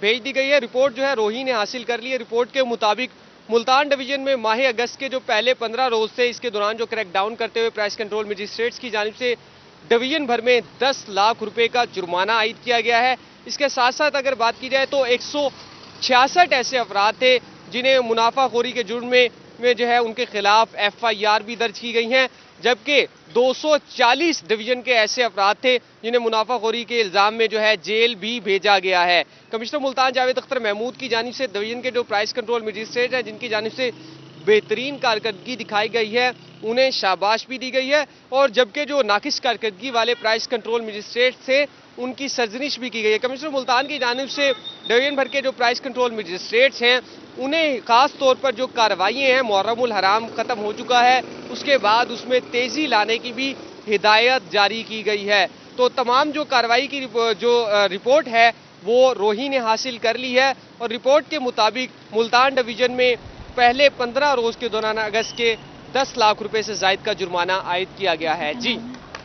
भेज दी गई है। रिपोर्ट जो है रोही ने हासिल कर ली है। रिपोर्ट के मुताबिक मुल्तान डिवीजन में माह अगस्त के जो पहले 15 रोज थे, इसके दौरान जो क्रैकडाउन करते हुए प्राइस कंट्रोल मजिस्ट्रेट्स की जानिब से डिवीजन भर में 10 लाख रुपए का जुर्माना आयद किया गया है। इसके साथ साथ अगर बात की जाए तो 166 ऐसे अफराद थे जिन्हें मुनाफाखोरी के जुर्म में जो है उनके खिलाफ FIR भी दर्ज की गई हैं, जबकि 240 डिवीजन के ऐसे अफराद थे जिन्हें मुनाफाखोरी के इल्जाम में जो है जेल भी भेजा गया है। कमिश्नर मुल्तान जावेद अख्तर महमूद की जानिब से डिवीजन के जो प्राइस कंट्रोल मजिस्ट्रेट हैं, जिनकी जानिब से बेहतरीन कारकर्दगी दिखाई गई है, उन्हें शाबाश भी दी गई है, और जबकि जो नाकिस कारकर्दगी वाले प्राइस कंट्रोल मजिस्ट्रेट थे उनकी सरजनिश भी की गई है। कमिश्नर मुल्तान की जानिब से डिवीजन भर के जो प्राइस कंट्रोल मजिस्ट्रेट्स हैं उन्हें खास तौर पर जो कार्रवाइयाँ हैं, मुहर्रमुल हराम ख़त्म हो चुका है, उसके बाद उसमें तेज़ी लाने की भी हिदायत जारी की गई है। तो तमाम जो कार्रवाई की जो रिपोर्ट है वो रोही ने हासिल कर ली है, और रिपोर्ट के मुताबिक मुल्तान डिवीजन में पहले 15 रोज़ के दौरान अगस्त के 10 लाख रुपए से ज़ायद का जुर्माना आयद किया गया है। जी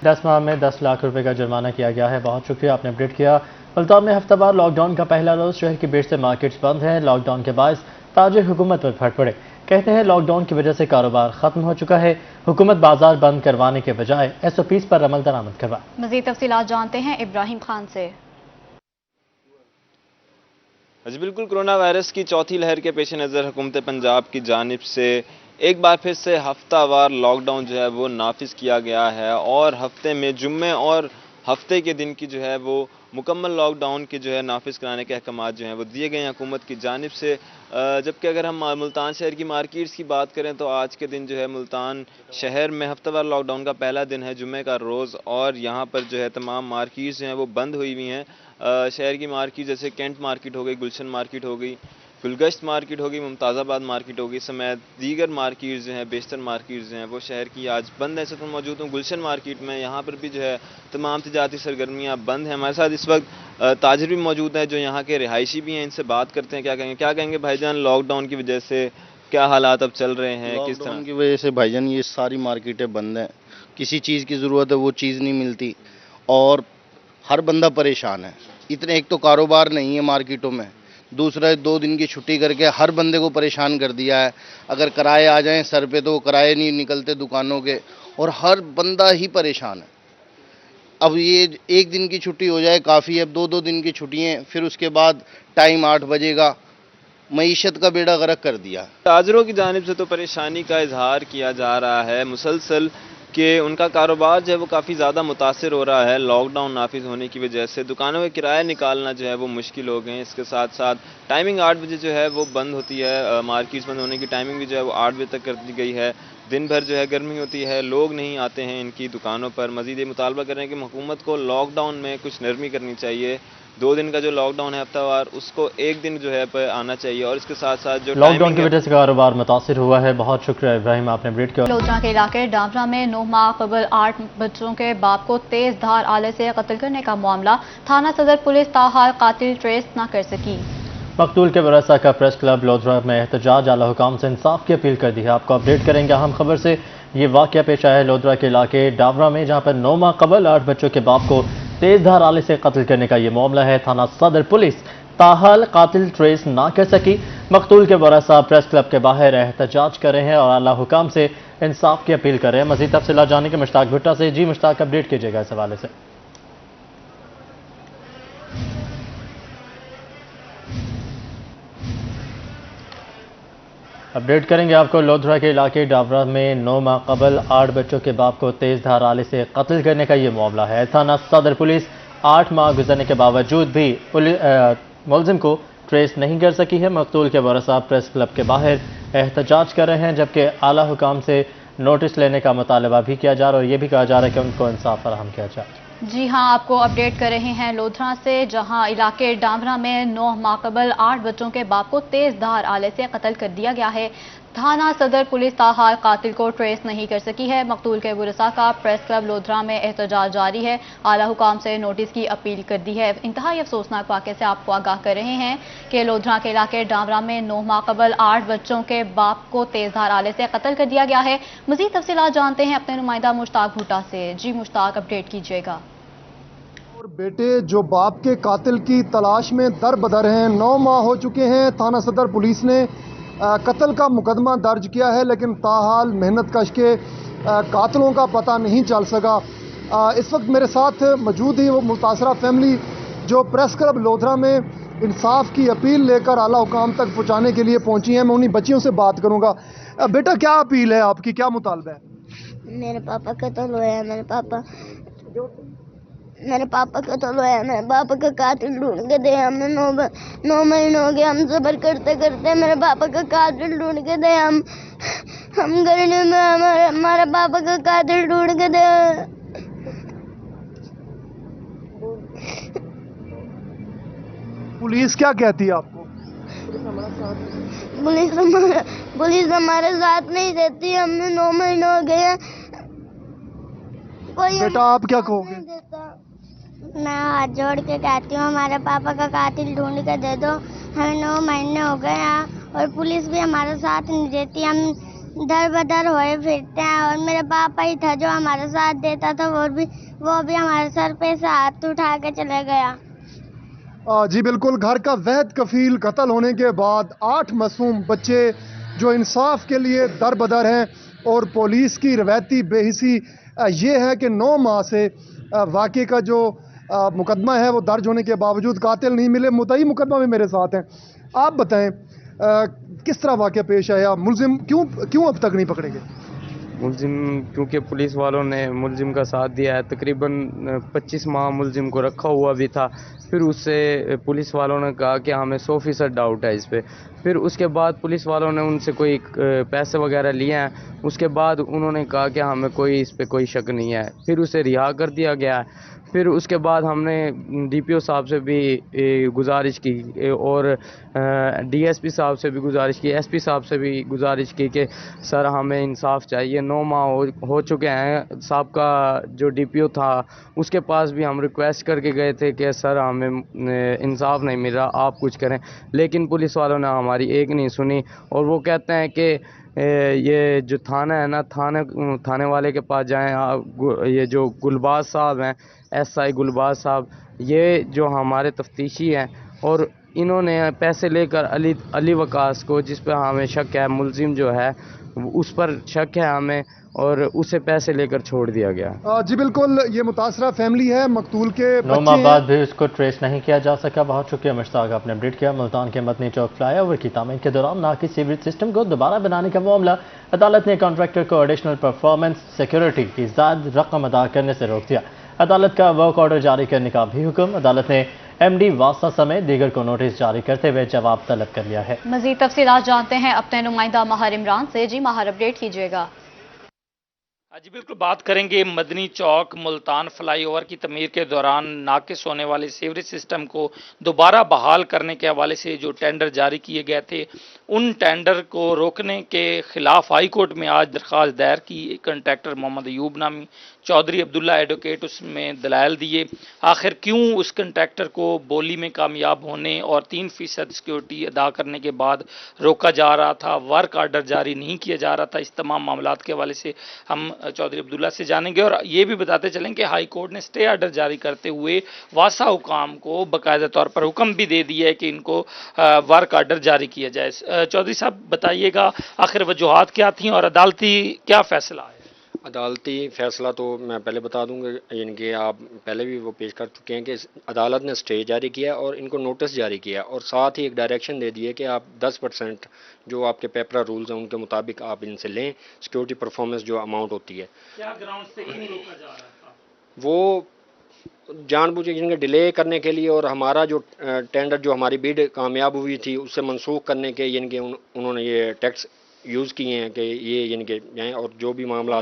10 माह में 10 लाख रुपए का जुर्माना किया गया है। बहुत शुक्रिया, आपने अपडेट किया। मुल्तान में हफ्तावार लॉकडाउन का पहला रोज, शहर की भीड़ से मार्केट्स बंद हैं। लॉकडाउन के बायस ताजिर हुकूमत पर फट पड़े। कहते हैं लॉकडाउन की वजह से कारोबार खत्म हो चुका है। हुकूमत बाजार बंद करवाने के बजाय SOPs पर अमल दरामद करवाए। मजीद तफसीलात जानते हैं इब्राहिम खान से। जी बिल्कुल, कोरोना वायरस की चौथी लहर के पेश नज़र हुकूमत पंजाब की जानिब से एक बार फिर से हफ्तावार लॉकडाउन जो है वो नाफिज किया गया है, और हफ्ते में जुम्मे और हफ्ते के दिन की जो है वो मुकम्मल लॉकडाउन के जो है नाफिज कराने के अहकामात जो हैं वो दिए गए हैं हुकूमत की जानिब से। जबकि अगर हम मुल्तान शहर की मार्केट्स की बात करें तो आज के दिन जो है मुल्तान शहर में हफ्तावार लॉकडाउन का पहला दिन है, जुम्मे का रोज़, और यहाँ पर जो है तमाम मार्केट्स जो हैं वो बंद हुई हुई हैं। शहर की मार्केट जैसे कैंट मार्केट हो गई, गुलशन मार्केट हो गई, गुलगश्त मार्केट होगी, मुमताज़ाबाद मार्केट होगी, समेत दीगर मार्केट्स जो हैं, बेशतर मार्केट्स जो हैं वो शहर की आज बंद हैं। इस वक्त मौजूद हूँ गुलशन मार्केट में, यहाँ पर भी जो है तमाम तिजारती सरगर्मियाँ बंद हैं। हमारे साथ इस वक्त ताजिर भी मौजूद हैं जो यहाँ के रिहायशी भी हैं, इनसे बात करते हैं। क्या कहेंगे भाईजान, लॉकडाउन की वजह से क्या हालात अब चल रहे हैं, किस तरह? लॉकडाउन की वजह से भाईजान ये सारी मार्केटें बंद हैं, किसी चीज़ की ज़रूरत है वो चीज़ नहीं मिलती, और हर बंदा परेशान है। इतने एक तो कारोबार नहीं है मार्केटों में, दूसरा 2 दिन की छुट्टी करके हर बंदे को परेशान कर दिया है। अगर किराए आ जाएं सर पे तो किराए नहीं निकलते दुकानों के, और हर बंदा ही परेशान है। अब ये 1 दिन की छुट्टी हो जाए काफ़ी है, अब 2-2 दिन की छुट्टियाँ, फिर उसके बाद टाइम 8 बजेगा, मईशत का बेड़ा गर्क कर दिया। ताजरों की जानिब से तो परेशानी का इजहार किया जा रहा है मुसलसल कि उनका कारोबार जो है वो काफ़ी ज़्यादा मुतासिर हो रहा है लॉकडाउन नाफिज होने की वजह से। दुकानों के किराए निकालना जो है वो मुश्किल हो गए हैं। इसके साथ साथ टाइमिंग 8 बजे जो है वो बंद होती है, मार्केट्स बंद होने की टाइमिंग भी जो है वो 8 बजे तक कर दी गई है। दिन भर जो है गर्मी होती है, लोग नहीं आते हैं इनकी दुकानों पर। मज़ीद ये मुतालबा कर रहे हैं कि हुकूमत को लॉकडाउन में कुछ नरमी करनी चाहिए। 2 दिन का जो लॉकडाउन है हफ्तावार, उसको 1 दिन जो है पर आना चाहिए, और इसके साथ साथ जो लॉकडाउन की वजह से कारोबार मुतासिर हुआ है। बहुत शुक्रिया इब्राहिम, आपने अपडेट किया। लोधरा के इलाके डावरा में 9 माह कबल 8 बच्चों के बाप को तेज धार आले से कत्ल करने का मामला, थाना सदर पुलिस ताहाल कातिल ट्रेस न कर सकी। मकतूल के वरसा का प्रेस क्लब लोधरा में एहतजाज, आला हुकाम से इंसाफ की अपील कर दी है। आपको अपडेट करेंगे अहम खबर से। ये वाक़या पेश आया है लोधरा के इलाके डावरा में, जहाँ पर 9 माह कबल 8 बच्चों के बाप को तेज धार आले से कत्ल करने का ये मामला है। थाना सदर पुलिस ताहाल कातिल ट्रेस ना कर सकी। मकतूल के वरसा प्रेस क्लब के बाहर एहतजाज कर रहे हैं और आला हुकाम से इंसाफ की अपील कर रहे हैं। मज़ीद तफसीलात जानने के मुश्ताक भुट्टा से। जी मुश्ताक, अपडेट कीजिएगा इस हवाले से। अपडेट करेंगे आपको। लोधरा के इलाके डावरा में 9 माह कबल 8 बच्चों के बाप को तेज धार आले से कत्ल करने का ये मामला है। थाना सदर पुलिस 8 माह गुजरने के बावजूद भी मुलजिम को ट्रेस नहीं कर सकी है। मकतूल के वरसा प्रेस क्लब के बाहर एहतजाज कर रहे हैं, जबकि आला हुकाम से नोटिस लेने का मुतालबा भी किया जा रहा है और ये भी कहा जा रहा है कि उनको इंसाफ फराहम किया जाए। जी हां, आपको अपडेट कर रहे हैं लोधरा से, जहां इलाके डावरा में 9 माह कबल 8 बच्चों के बाप को तेज धार आले से कत्ल कर दिया गया है। थाना सदर पुलिस ताहाल कातिल को ट्रेस नहीं कर सकी है। मकतूल के वरसा का प्रेस क्लब लोधरा में एहतजाज जारी है, आला हुकाम से नोटिस की अपील कर दी है। इंतहाई अफसोसनाक वाक़े से आपको आगाह कर रहे हैं कि लोधरा के इलाके डावरा में 9 माह कबल 8 बच्चों के बाप को तेज धार आले से कत्ल कर दिया गया है। मज़ीद तफसीलात जानते हैं अपने नुमाइंदा मुश्ताक भुट्टा से। जी मुश्ताक, अपडेट कीजिएगा। और बेटे जो बाप के कातिल की तलाश में दर बदर हैं, 9 माह हो चुके हैं। थाना सदर पुलिस ने कत्ल का मुकदमा दर्ज किया है, लेकिन ताहाल मेहनत कश के कातिलों का पता नहीं चल सका। इस वक्त मेरे साथ मौजूद ही वो मुतासरा फैमिली जो प्रेस क्लब लोधरा में इंसाफ की अपील लेकर आला हुकाम तक पहुँचाने के लिए पहुँची हैं। मैं उन्हीं बच्चियों से बात करूँगा। बेटा, क्या अपील है आपकी, क्या मुतालबा है? मेरे पापा कत्ल हुए हैं। मेरे पापा कत्ल हुए हैं। मेरे पापा का कातिल ढूंढ के दे। हमने 9 महीने हो गए हम सब्र करते करते। मेरे पापा का कातिल ढूंढ के दे। हम गरीबी में हमारे पापा का कातिल ढूंढ के दे। पुलिस क्या कहती है आपको? पुलिस हमारे साथ नहीं देती। हमने 9 महीने हो गए हैं। बेटा आप क्या कहोगे? मैं हाथ जोड़ के कहती हूँ हमारे पापा का कातिल ढूंढ के दे दो। हमें 9 महीने हो गए हैं और पुलिस भी हमारा साथ नहीं देती। हम दर बदर होए फिरते हैं और मेरे पापा ही था जो हमारा साथ देता था। वो भी हमारे सर पे से हाथ उठा के चले गया। जी बिल्कुल, घर का वहद कफील कत्ल होने के बाद 8 मासूम बच्चे जो इंसाफ के लिए दर बदर हैं और पुलिस की रवायती बेहिसी ये है कि 9 माह से वाक़े का जो मुकदमा है वो दर्ज होने के बावजूद कातिल नहीं मिले। मुद्दई मुकदमा में मेरे साथ हैं। आप बताएं किस तरह वाक़या पेश आया? मुलजिम क्यों अब तक नहीं पकड़े गए? मुलजिम क्योंकि पुलिस वालों ने मुलजिम का साथ दिया है। तकरीबन 25 माह मुलजिम को रखा हुआ भी था। फिर उससे पुलिस वालों ने कहा कि हमें 100% डाउट है इस पे। फिर उसके बाद पुलिस वालों ने उनसे कोई पैसे वगैरह लिए हैं। उसके बाद उन्होंने कहा कि हमें इस पे कोई शक नहीं है। फिर उसे रिहा कर दिया गया है। फिर उसके बाद हमने DPO साहब से भी गुजारिश की और DSP साहब से भी गुजारिश की, SP साहब से भी गुजारिश की कि सर हमें इंसाफ चाहिए। 9 माह हो चुके हैं। साहब का जो DPO था उसके पास भी हम रिक्वेस्ट करके गए थे कि सर हमें इंसाफ नहीं मिल रहा, आप कुछ करें। लेकिन पुलिस वालों ने हमारी एक नहीं सुनी और वो कहते हैं कि ये जो थाना है ना, थाने वाले के पास जाएं। ये जो गुलबाज साहब हैं, SI गुलबाज साहब, ये जो हमारे तफ्तीशी हैं और इन्होंने पैसे लेकर अली वकास को, जिस पर हमें शक है, मुलजिम जो है उस पर शक है हमें, और उसे पैसे लेकर छोड़ दिया गया। जी बिल्कुल, ये मुतासरा फैमिली है। मकतूल के 9 माह बाद भी उसको ट्रेस नहीं किया जा सका। बहुत शुक्रिया मुश्ताक, आपने अपडेट किया। मुल्तान के मदनी चौक फ्लाईओवर की तामीर के दौरान नाकिस सीवरेज सिस्टम को दोबारा बनाने का मामला, अदालत ने कॉन्ट्रैक्टर को एडिशनल परफॉर्मेंस सिक्योरिटी की ज़ायद रकम अदा करने से रोक दिया। अदालत का वर्क ऑर्डर जारी करने का भी हुक्म। अदालत ने MD वासा समेत दीगर को नोटिस जारी करते हुए जवाब तलब कर लिया है। मजीद तफसीलात जानते हैं अपने नुमाइंदा माहर इमरान से। जी माहर, अपडेट कीजिएगा। जी बिल्कुल, बात करेंगे मदनी चौक मुल्तान फ्लाईओवर की तमीर के दौरान नाकिस होने वाले सीवरेज सिस्टम को दोबारा बहाल करने के हवाले से जो टेंडर जारी किए गए थे, उन टेंडर को रोकने के खिलाफ हाई कोर्ट में आज दरख्वास्त दायर की। कॉन्ट्रैक्टर मोहम्मद अयूब नामी चौधरी अब्दुल्ला एडवोकेट उसमें दलाइल दिए। आखिर क्यों उस कॉन्ट्रैक्टर को बोली में कामयाब होने और 3% सिक्योरिटी अदा करने के बाद रोका जा रहा था, वर्क आर्डर जारी नहीं किया जा रहा था, इस तमाम मामलात के हवाले से हम चौधरी अब्दुल्ला से जानेंगे। और ये भी बताते चलें कि हाई कोर्ट ने स्टे आर्डर जारी करते हुए वासा हुकाम को बाकायदा तौर पर हुक्म भी दे दिया है कि इनको वर्क आर्डर जारी किया जाए। चौधरी साहब बताइएगा, आखिर वजूहात क्या थी और अदालती क्या फैसला है? अदालती फैसला तो मैं पहले बता दूंगा, इनके आप पहले भी वो पेश कर चुके हैं कि अदालत ने स्टे जारी किया और इनको नोटिस जारी किया और साथ ही एक डायरेक्शन दे दिए कि आप 10% जो आपके पेपरा रूल्स हैं उनके मुताबिक आप इनसे लें, सिक्योरिटी परफॉर्मेंस जो अमाउंट होती है। क्या ग्राउंड से क्यों रोका जा रहा था? वो जानबूझ के इनके डिले करने के लिए और हमारा जो टेंडर जो हमारी बिड कामयाब हुई थी उससे मनसूख करने के इनके उन्होंने ये टैक्स यूज़ किए हैं कि ये इनके जाएँ और जो भी मामला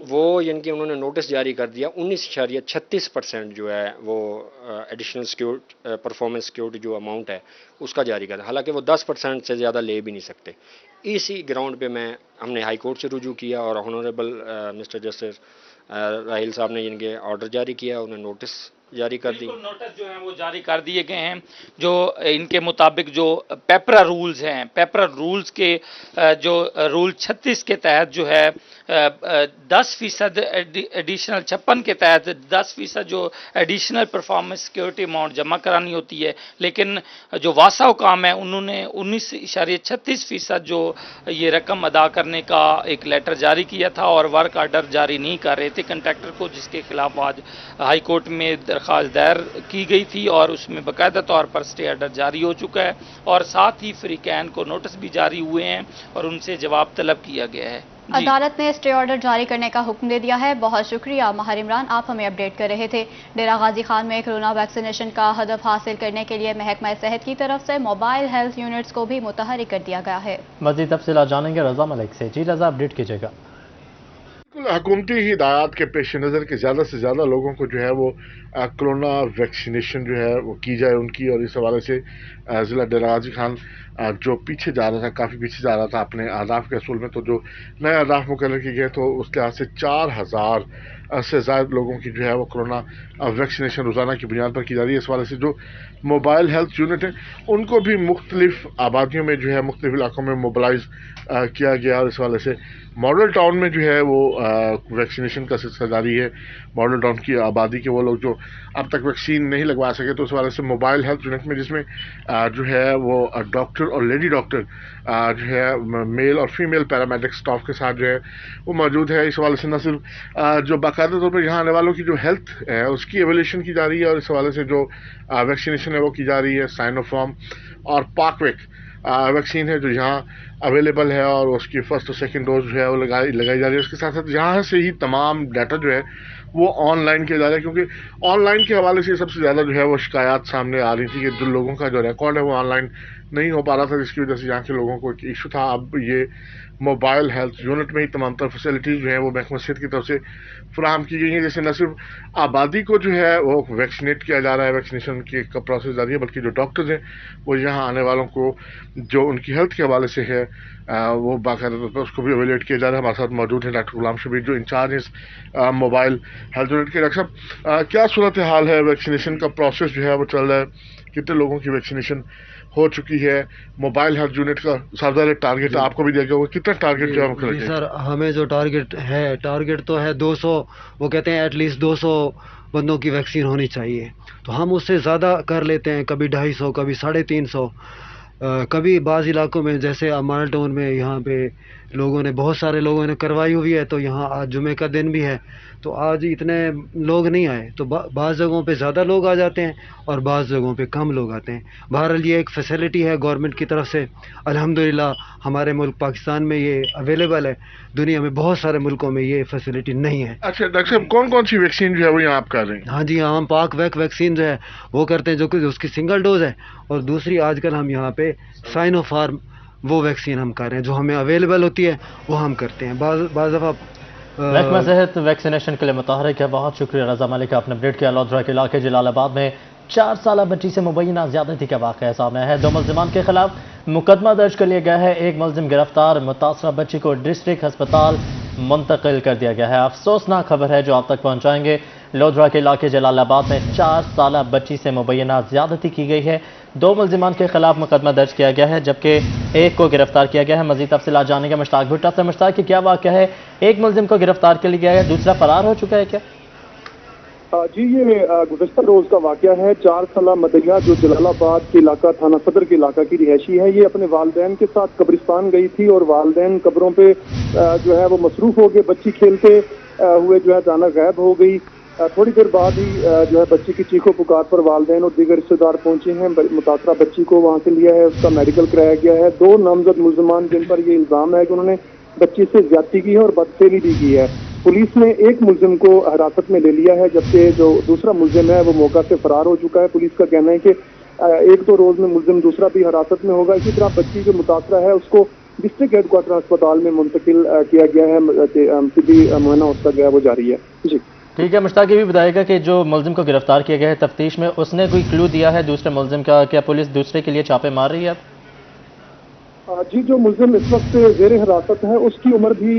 वो इनके उन्होंने नोटिस जारी कर दिया। 19.36% जो है वो एडिशनल सिक्योरिटी परफॉर्मेंस सिक्योरिटी जो अमाउंट है उसका जारी कर, हालांकि वो 10% से ज़्यादा ले भी नहीं सकते। इसी ग्राउंड पे हमने हाई कोर्ट से रुजू किया और ऑनरेबल मिस्टर जस्टिस राहिल साहब ने इनके ऑर्डर जारी किया, उन्हें नोटिस जारी कर दी। नोटिस जो है वो जारी कर दिए गए हैं। जो इनके मुताबिक जो पेपरा रूल्स हैं, पेपरा रूल्स के जो रूल 36 के तहत जो है 10% एडिशनल 56 के तहत 10% जो एडिशनल परफॉर्मेंस सिक्योरिटी अमाउंट जमा करानी होती है, लेकिन जो वासा हुकाम है उन्होंने 19.36% जो ये रकम अदा करने का एक लेटर जारी किया था और वर्क आर्डर जारी नहीं कर रहे थे कॉन्ट्रैक्टर को, जिसके खिलाफ आज हाई कोर्ट में दरख्वास्त दायर की गई थी और उसमें बाकायदा तौर पर स्टे आर्डर जारी हो चुका है और साथ ही फ्रीकैन को नोटिस भी जारी हुए हैं और उनसे जवाब तलब किया गया है। अदालत ने स्टे ऑर्डर जारी करने का हुक्म दे दिया है। बहुत शुक्रिया माहिर इमरान, आप हमें अपडेट कर रहे थे। डेरा गाजी खान में कोरोना वैक्सीनेशन का हदफ हासिल करने के लिए महकमा सेहत की तरफ से मोबाइल हेल्थ यूनिट्स को भी मुतहरिक कर दिया गया है। मज़ीद तफसीलात जानेंगे रजा मलिक से। जी रजा, अपडेट कीजिएगा। हुकूमती हिदायत के पेश नज़र के ज़्यादा से ज़्यादा लोगों को जो है वो कोरोना वैक्सीनेशन जो है वो की जाए उनकी, और इस हवाले से ज़िला डेरा गाजी खान जो पीछे जा रहा था, काफ़ी पीछे जा रहा था अपने अहदाफ के असूल में, तो जो नए अहदाफ मुकर्रर किए गए तो उसके लिहाज से 4000 से ज़्यादा लोगों की जो है वो कोरोना वैक्सीनेशन रोज़ाना की बुनियाद पर की जा रही है। इस वाले से जो मोबाइल हेल्थ यूनिट है उनको भी मुख्तलिफ आबादियों में जो है मुख्तलिफ इलाकों में मोबलाइज किया गया, और इस वाले से मॉडल टाउन में जो है वो वैक्सीनेशन का सिलसिला जारी है। मॉडल टाउन की आबादी के वो लोग जो अब तक वैक्सीन नहीं लगवा सके, तो इस वाले से मोबाइल हेल्थ यूनिट में जिसमें जो है वो डॉक्टर और लेडी डॉक्टर जो है मेल और फीमेल पैरामेडिक स्टाफ के साथ जो है वो मौजूद है। इस हवाले से न सिर्फ जो बाकायदा तौर पर यहाँ आने वालों की जो हेल्थ है उसकी एवोल्यूशन की जा रही है, और इस हवाले से जो वैक्सीनेशन है वो की जा रही है। साइनोफार्म और पाकवेक वैक्सीन है जो यहाँ अवेलेबल है, और उसकी फर्स्ट और सेकंड डोज जो है वो लगाई जा रही है। उसके साथ साथ यहाँ से ही तमाम डाटा जो है वो ऑनलाइन किया जा रहा है, क्योंकि ऑनलाइन के हवाले से सबसे ज़्यादा जो है वो शिकायत सामने आ रही थी कि जो लोगों का जो रिकॉर्ड है वो ऑनलाइन नहीं हो पा रहा था, जिसकी वजह से यहाँ के लोगों को एक इशू था। अब ये मोबाइल हेल्थ यूनिट में ही तमाम तरह फैसिलिटीज़ जो है वो महकमा सेहत की तरफ से फराहम की गई हैं, जैसे न सिर्फ आबादी को जो है वो वैक्सीनेट किया जा रहा है, वैक्सीनेशन की का प्रोसेस जारी है, बल्कि जो डॉक्टर्स हैं वो यहाँ आने वालों को जो उनकी हेल्थ के हवाले से है वो बाकायदा तौर पर उसको भी एवेल्यूएट किया जा रहा है। हमारे साथ मौजूद है डॉक्टर गुलाम शबीर जो इंचार्ज है मोबाइल हेल्थ यूनिट के। डॉक्टर साहब, क्या सूरत हाल है, वैक्सीनेशन का प्रोसेस जो है वो चल रहा है, कितने लोगों की वैक्सीनेशन हो चुकी है? मोबाइल हेल्थ यूनिट का सबसे ज़्यादा टारगेट आपको भी दिया गया होगा, कितना टारगेट जो है? सर, हमें जो टारगेट तो है 200, वो कहते हैं एटलीस्ट 200 बंदों की वैक्सीन होनी चाहिए, तो हम उससे ज़्यादा कर लेते हैं, कभी 250, कभी 350, कभी बाज़ इलाकों में जैसे मॉडल टाउन में यहाँ पे बहुत सारे लोगों ने करवाई हुई है, तो यहाँ आज जुमे का दिन भी है तो आज इतने लोग नहीं आए, तो बाज़ जगहों पे ज़्यादा लोग आ जाते हैं और बाज़ जगहों पे कम लोग आते हैं। बहरहाल ये एक फैसिलिटी है गवर्नमेंट की तरफ से, अल्हम्दुलिल्लाह हमारे मुल्क पाकिस्तान में ये अवेलेबल है, दुनिया में बहुत सारे मुल्कों में ये फैसिलिटी नहीं है। अच्छा डॉक्टर साहब, कौन कौन सी वैक्सीन जो है वो यहाँ आप कर रहे हैं? हाँ जी, हम वैक्सीन जो है वो करते हैं, जो कि उसकी सिंगल डोज है, और दूसरी आजकल हम यहाँ पे साइनोफार्म वो वैक्सीन हम कर रहे हैं, जो हमें अवेलेबल होती है वो हम करते हैं। बाज़ दफ़ा महकमा सेहत वैक्सीनेशन के लिए मुतहरिक है। बहुत शुक्रिया रजा मलिक, आपने अपडेट किया। लोधरा के इलाके जलालाबाद में 4 साल बच्ची से मुबैना ज्यादती का वाक़या सामने आया है। 2 मुलजिमान के खिलाफ मुकदमा दर्ज कर लिया गया है। एक मुलजिम गिरफ्तार, मुतासरा बच्ची को डिस्ट्रिक्ट अस्पताल मुंतकिल कर दिया गया है। अफसोसनाक खबर है जो आप तक पहुँचाएंगे। लोधरा के इलाके जलालाबाद में 4 साल बच्ची से मुबैना ज्यादती की गई है। 2 मुलजिमान के खिलाफ मुकदमा दर्ज किया गया है, जबकि एक को गिरफ्तार किया गया है। मजीद तफसीलात जानेंगे मुश्ताक भुट्टा से। मुश्ताक, क्या वाक़या है? एक मुलजिम को गिरफ्तार कर लिया गया है, दूसरा फरार हो चुका है क्या? जी, ये गुज़श्ता रोज का वाक़या है। 4 साल मदैया जो जलालाबाद के इलाका थाना सदर के इलाका की रिहायशी है, ये अपने वालदैन के साथ कब्रिस्तान गई थी और वालदैन कब्रों पे जो है वो मसरूफ हो गए। बच्ची खेलते हुए जो है अचानक गायब हो गई। थोड़ी देर बाद ही जो है बच्ची की चीखों पुकार पर वालदैन और दीगर रिश्तेदार पहुंचे हैं। मुतासरा बच्ची को वहां से लिया है, उसका मेडिकल कराया गया है। 2 नामजद मुलजमान जिन पर ये इल्जाम है कि उन्होंने बच्ची से ज्यादती की है और बदफेली भी की है, पुलिस ने एक मुलजिम को हिरासत में ले लिया है, जबकि जो दूसरा मुलजिम है वो मौका से फरार हो चुका है। पुलिस का कहना है कि 1-2 रोज में मुलजिम दूसरा भी हिरासत में होगा। इसी तरह बच्ची जो मुतासरा है उसको डिस्ट्रिक्ट हेडक्वार्टर अस्पताल में मुंतकिल किया गया है। तिब्बी मुआयना उसका जो है वो जारी है। जी ठीक है। मुश्ताक, ये भी बताएगा कि जो मुलजिम को गिरफ्तार किया गया है तफ्तीश में, उसने कोई क्लू दिया है दूसरे मुलजिम का? क्या पुलिस दूसरे के लिए छापे मार रही है? जी, जो मुलजिम इस वक्त जेर हिरासत है उसकी उम्र भी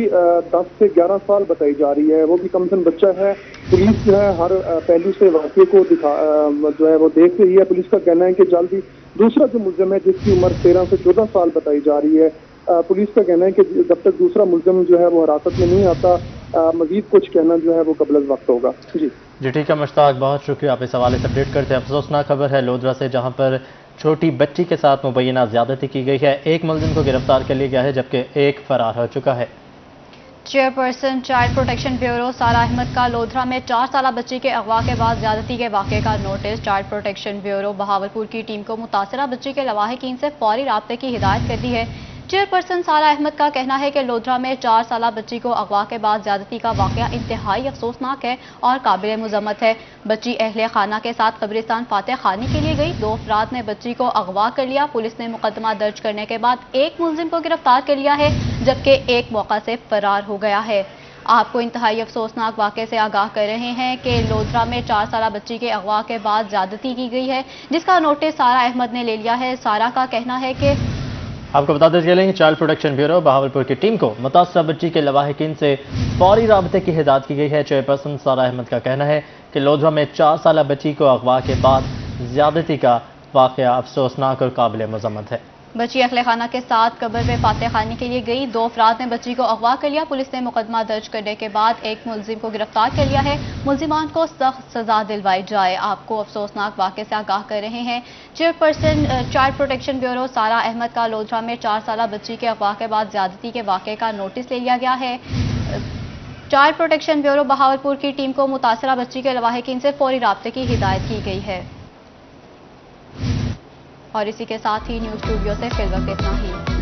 10 से 11 साल बताई जा रही है। वो भी कमसन बच्चा है। पुलिस जो है हर पहलू से वाक़े को जो है वो देख रही है। पुलिस का कहना है कि जल्द ही दूसरा जो मुलजिम है जिसकी उम्र 13 से 14 साल बताई जा रही है, पुलिस का कहना है कि जब तक दूसरा मुलजिम जो है वो हिरासत में नहीं आता, मजीद कुछ कहना जो है वो कबल वक्त होगा। जी ठीक है मुश्ताक, बहुत शुक्रिया, आप इस हवाले से अपडेट करते हैं। अफसोसनाक खबर है लोधरा से, जहां पर छोटी बच्ची के साथ मुबैना ज्यादती की गई है। एक मुलजिम को गिरफ्तार कर लिया गया है, जबकि एक फरार हो चुका है। चेयरपर्सन चाइल्ड प्रोटेक्शन ब्यूरो सारा अहमद का लोधरा में 4 साल बच्ची के अगवा के बाद ज्यादती के वाक़े का notice. Child protection bureau Bahawalpur की टीम को मुतासरा बच्ची के लवाहिकीन से फौरी राब्ते की हिदायत कर दी है। चेयरपर्सन सारा अहमद का कहना है कि लोधरा में 4 साला बच्ची को अगवा के बाद ज्यादती का वाकया इंतहाई अफसोसनाक है और काबिल मुजम्मत है। बच्ची अहले खाना के साथ कब्रिस्तान फातह खानी के लिए गई। 2 अफराद ने बच्ची को अगवा कर लिया। पुलिस ने मुकदमा दर्ज करने के बाद एक मुलजिम को गिरफ्तार कर लिया है, जबकि एक मौका से फरार हो गया है। आपको इंतहाई अफसोसनाक वाक़े से आगाह कर रहे हैं कि लोधरा में 4 साला बच्ची के अगवा के बाद ज्यादती की गई है, जिसका नोटिस सारा अहमद ने ले लिया है। सारा का कहना है कि आपको बताते चलें चाइल्ड प्रोटेक्शन ब्यूरो बहावलपुर की टीम को मुतासरा बच्ची के लवाहिकीन से फौरी राबते की हिदायत की गई है। चेयरपर्सन सारा अहमद का कहना है कि लोधरा में 4 साला बच्ची को अगवा के बाद ज्यादती का वाकया अफसोसनाक और काबिल मजम्मत है। बच्ची अहले खाना के साथ कब्र में फातह खानी के लिए गई। 2 अफराद ने बच्ची को अगवा कर लिया। पुलिस ने मुकदमा दर्ज करने के बाद एक मुलजिम को गिरफ्तार कर लिया है। मुलजिमान को सख्त सजा दिलवाई जाए। आपको अफसोसनाक वाक़े से आगाह कर रहे हैं। चेयरपर्सन चाइल्ड प्रोटेक्शन ब्यूरो सारा अहमद का लोधरा में 4 साला बच्ची के अगवा के बाद ज्यादती के वाक़े का नोटिस ले लिया गया है। चाइल्ड प्रोटेक्शन ब्यूरो बहावलपुर की टीम को मुतासरा बच्ची के लवाहिकीन से फौरी राब्ते की हिदायत की गई है। और इसी के साथ ही न्यूज़ स्टूडियो से फिल वक्त इतना ही।